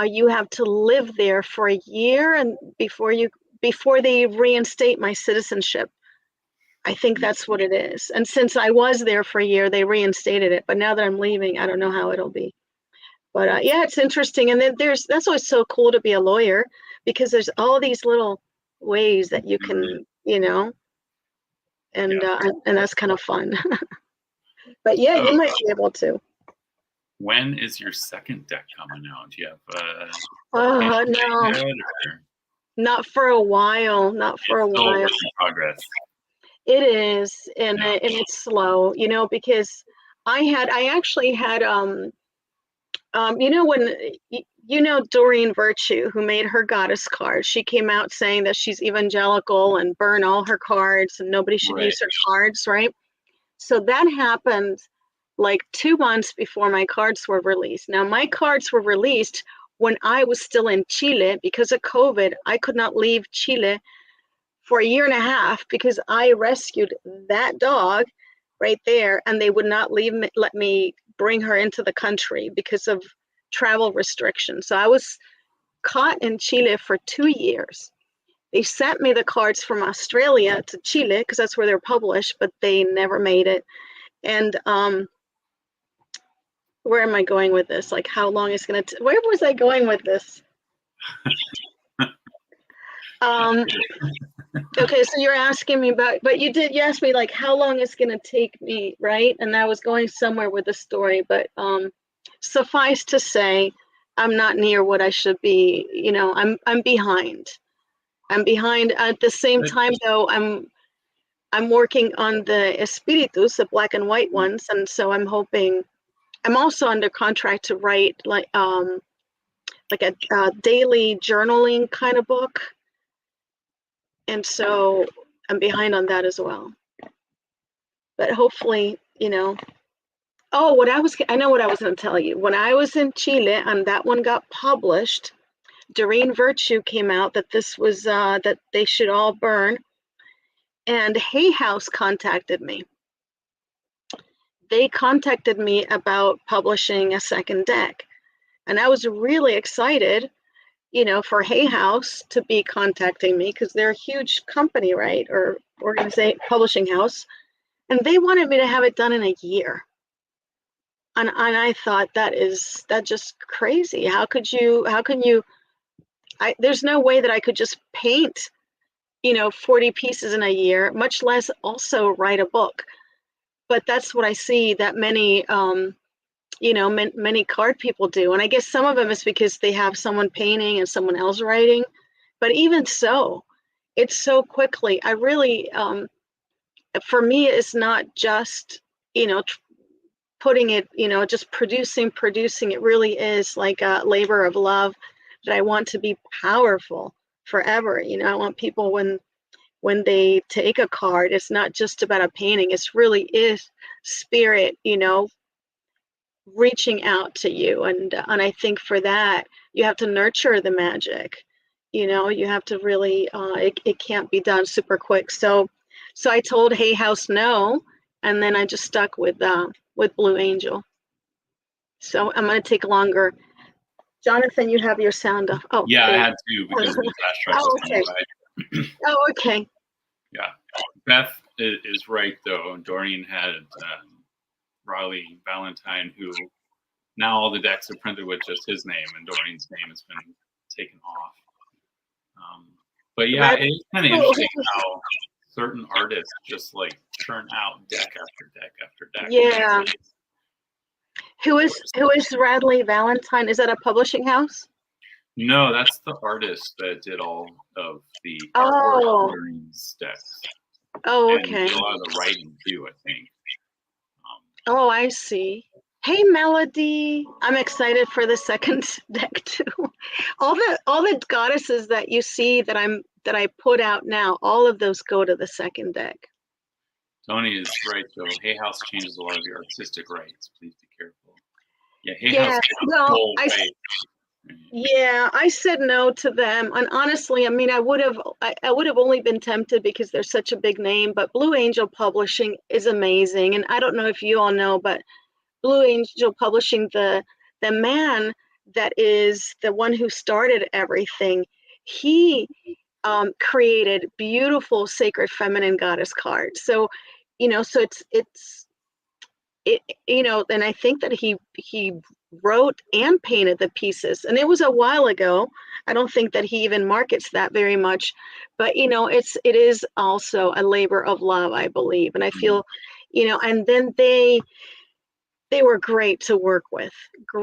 you have to live there for a year and before they reinstate my citizenship. I think that's what it is. And since I was there for a year, they reinstated it. But now that I'm leaving, I don't know how it'll be. But yeah, it's interesting. And then that's why it's so cool to be a lawyer, because there's all these little ways that you can, and Yeah. that's kind of fun. But yeah, So, you might be able to. when is your second deck coming out? Do you have Oh no, yet, or not for a while. Not for it's a still a while. work in progress? It is, and Yeah. it's slow, because I actually had when Doreen Virtue, who made her goddess card, she came out saying that she's evangelical and burn all her cards and nobody should Right. use her cards, right? So that happened like 2 months before my cards were released. Now my cards were released when I was still in Chile because of COVID. I could not leave Chile for a year and a half because I rescued that dog right there, and they would not let me bring her into the country because of travel restrictions. So I was caught in Chile for 2 years. They sent me the cards from Australia to Chile because that's where they're published, but they never made it. And where am I going with this? Like, how long is going to? Where was I going with this? Um, okay, so you're asking me about, but you ask me like how long it's gonna take me, right? And I was going somewhere with the story, but suffice to say, I'm not near what I should be. I'm behind. I'm behind. At the same time, though, I'm working on the espíritus, the black and white ones, and so I'm hoping. I'm also under contract to write like a daily journaling kind of book, and so I'm behind on that as well. But hopefully, Oh, I know what I was going to tell you. When I was in Chile and that one got published, Doreen Virtue came out that this was, that they should all burn. And Hay House contacted me. They contacted me about publishing a second deck. And I was really excited, for Hay House to be contacting me because they're a huge company, right? Or organization, publishing house. And they wanted me to have it done in a year. And I thought that's just crazy. How can you, there's no way that I could just paint, 40 pieces in a year, much less also write a book. But that's what I see that many, many card people do. And I guess some of them is because they have someone painting and someone else writing. But even so, it's so quickly. I really, for me, it's not just, putting it, just producing. It really is like a labor of love that I want to be powerful forever. I want people when they take a card, it's not just about a painting. It's really is spirit, reaching out to you. And I think for that, you have to nurture the magic. You have to really, it can't be done super quick. So I told Hay House no, and then I just stuck with Blue Angel. So I'm going to take longer. Jonathan, you have your sound off. Oh, Yeah, I had to because the trash truck was okay. by. Oh, okay. Yeah, Beth is right though. Doreen had Riley Valentine, who now all the decks are printed with just his name, and Doreen's name has been taken off. But yeah, it's kind of interesting how certain artists just like churn out deck after deck after deck. Yeah. Who is Radley Valentine? Is that a publishing house? No, that's the artist that did all of the artwork Doreen's decks. Oh, okay. And a lot of the writing too, I think. Oh, I see. Hey, Melody. I'm excited for the second deck too. All the goddesses that you see that I put out now, all of those go to the second deck. Tony is right though. Hay House changes a lot of your artistic rights. Please be careful. Yeah, Hay House. No, I said no to them, and honestly, I mean, I would have only been tempted because they're such a big name. But Blue Angel Publishing is amazing, and I don't know if you all know, but Blue Angel Publishing, the man that is the one who started everything, he created beautiful sacred feminine goddess cards. So, so and I think that he wrote and painted the pieces, and it was a while ago. I don't think that he even markets that very much, but it is also a labor of love, I believe. And I feel, and then they were great to work with. I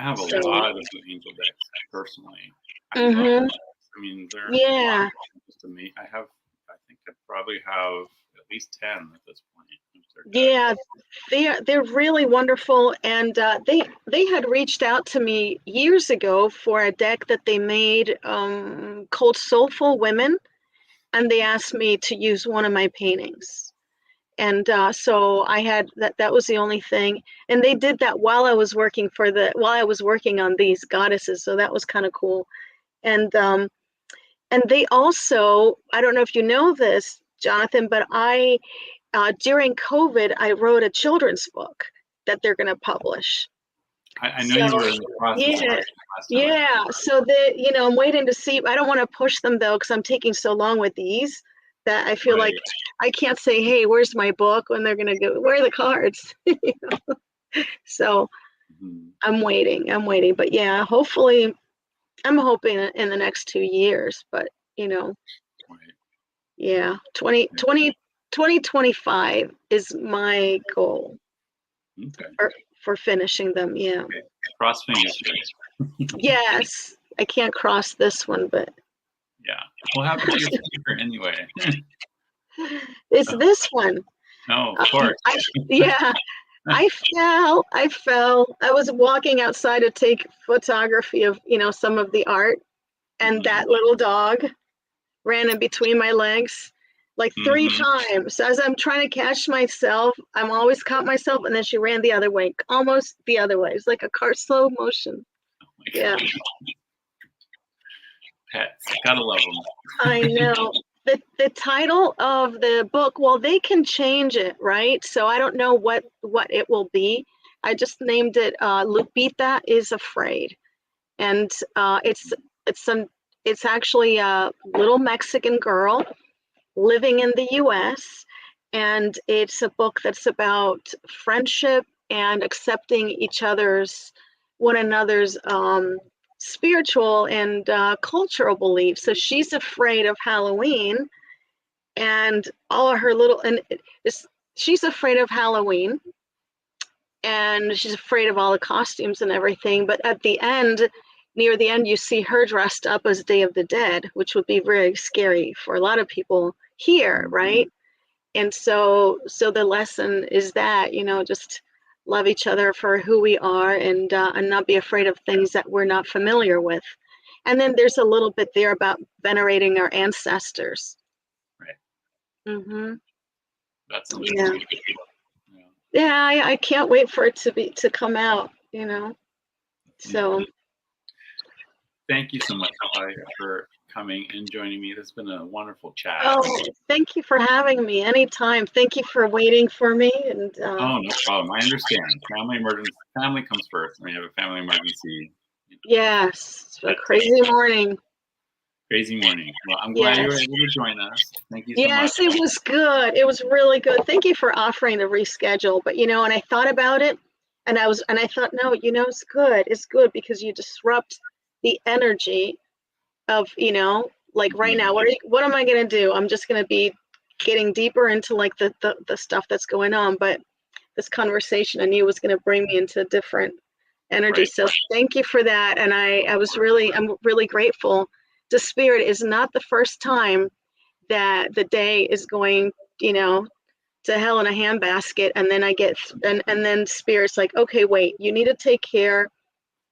have a lot of the Angel decks personally. I mean, they're just amazing. I think I probably have at least 10 at this point. Yeah, they're really wonderful, and they had reached out to me years ago for a deck that they made called Soulful Women, and they asked me to use one of my paintings. And so I had that was the only thing, and they did that while I was working on these goddesses, so that was kind of cool. And they also, I don't know if you know this, Jonathan, but during COVID, I wrote a children's book that they're going to publish. I know you were in the process. Yeah. So I'm waiting to see. I don't want to push them though, because I'm taking so long with these that I feel like I can't say, "Hey, where's my book?" when they're going to go, "Where are the cards?" So I'm waiting. But yeah, hopefully, I'm hoping in the next 2 years. But yeah, 2025 is my goal for finishing them. Yeah. Okay. Cross fingers. Yes, I can't cross this one, but yeah, we'll have to do speaker anyway. It's this one. No, of course. I fell. I was walking outside to take photography of some of the art, and that little dog ran in between my legs. like 3 times. As I'm trying to catch myself, I'm always caught myself, and then she ran the other way, almost the other way. It's like a car, slow motion. Oh my Yeah. God. Pets, gotta love them. I know. The title of the book, well, they can change it, right? So I don't know what it will be. I just named it Lupita is Afraid. And it's actually a little Mexican girl living in the US, and it's a book that's about friendship and accepting one another's spiritual and cultural beliefs. So she's afraid of Halloween, and all of her little she's afraid of Halloween, and she's afraid of all the costumes and everything. But at the end, near the end, you see her dressed up as Day of the Dead, which would be very scary for a lot of people here, right? And so the lesson is that, just love each other for who we are, and not be afraid of things that we're not familiar with. And then there's a little bit there about venerating our ancestors. Right. Mm-hmm. That's yeah. Yeah, I can't wait for it to come out, So thank you so much, Claudia, for coming and joining me. This has been a wonderful chat. Oh, thank you for having me. Anytime. Thank you for waiting for me. And oh, no problem. I understand. Family comes first when you have a family emergency. Yes, it's a crazy morning. Crazy morning. Well, I'm glad you were able to join us. Thank you so much. Yes, it was good. It was really good. Thank you for offering to reschedule. But and I thought about it, and I thought, no, it's good. It's good because you disrupt the energy of, like right now, what am I gonna do? I'm just gonna be getting deeper into like the stuff that's going on. But this conversation I knew was gonna bring me into different energy. Right. So thank you for that. And I'm really grateful. The Spirit is not the first time that the day is going, to hell in a handbasket, and then I get and then Spirit's like, okay, wait, you need to take care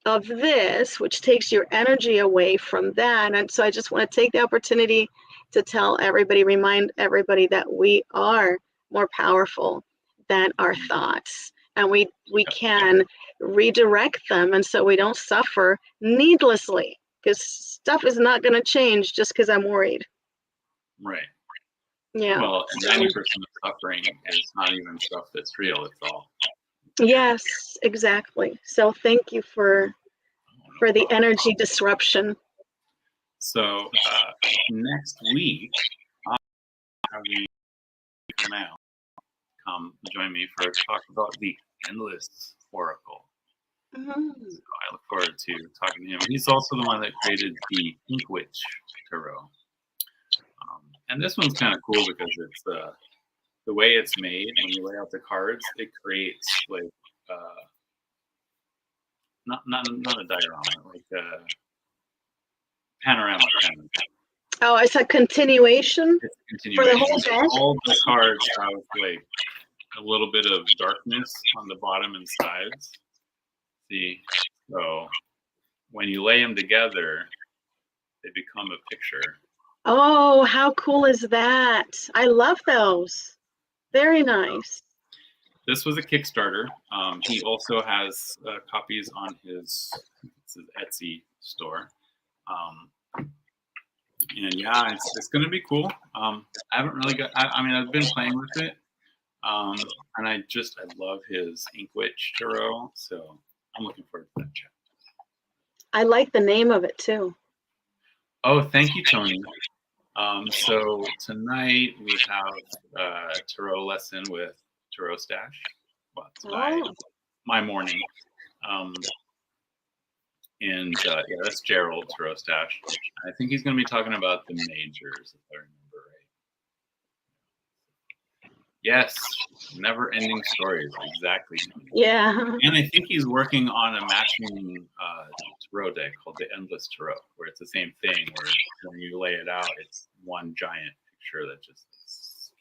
of this, which takes your energy away from that. And so I just want to take the opportunity to remind everybody that we are more powerful than our thoughts, and we can redirect them, and so we don't suffer needlessly, because stuff is not going to change just because I'm worried. Right. Yeah. Well, 90% of suffering is not even stuff that's real. It's all. Yes, exactly. So thank you for the energy disruption. So next week, I'll have you come join me for a talk about the Endless Oracle. So I look forward to talking to him. He's also the one that created the Ink Witch Tarot. And this one's kind of cool because it's the way it's made. When you lay out the cards, it creates like not a diorama, like a panorama kind of. Oh, it's a continuation. It's a continuation. For the whole deck. All the cards have like a little bit of darkness on the bottom and sides. See, so when you lay them together, they become a picture. Oh, how cool is that? I love those. Very nice. This was a Kickstarter. He also has copies on his Etsy store. And yeah, it's going to be cool. I haven't really got, I've been playing with it. And I love his Ink Witch Tarot. So I'm looking forward to that chat. I like the name of it too. Oh, thank you, Tony. So tonight we have a tarot lesson with Tarot Stash. Well, it's my morning. And that's Gerald Tarot Stash. I think he's going to be talking about the majors, if I remember right. Yes, never-ending stories, exactly. Yeah. And I think he's working on a matching tarot deck called the Endless Tarot, where it's the same thing, where when you lay it out, it's one giant picture that just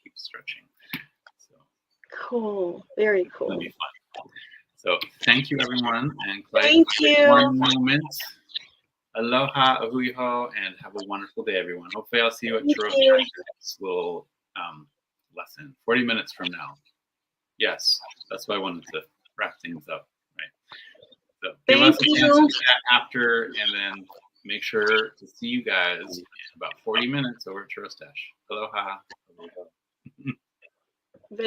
keeps stretching. So cool, very cool. It'll be fun. So thank you, everyone, and thank you. One moment. Aloha, ahuiho, and have a wonderful day, everyone. Hopefully, I'll see you at Tarot. We'll lesson. 40 minutes from now. Yes, that's why I wanted to wrap things up. Right. So give us a chance to chat after, and then make sure to see you guys in about 40 minutes over at Churro Stash. Aloha.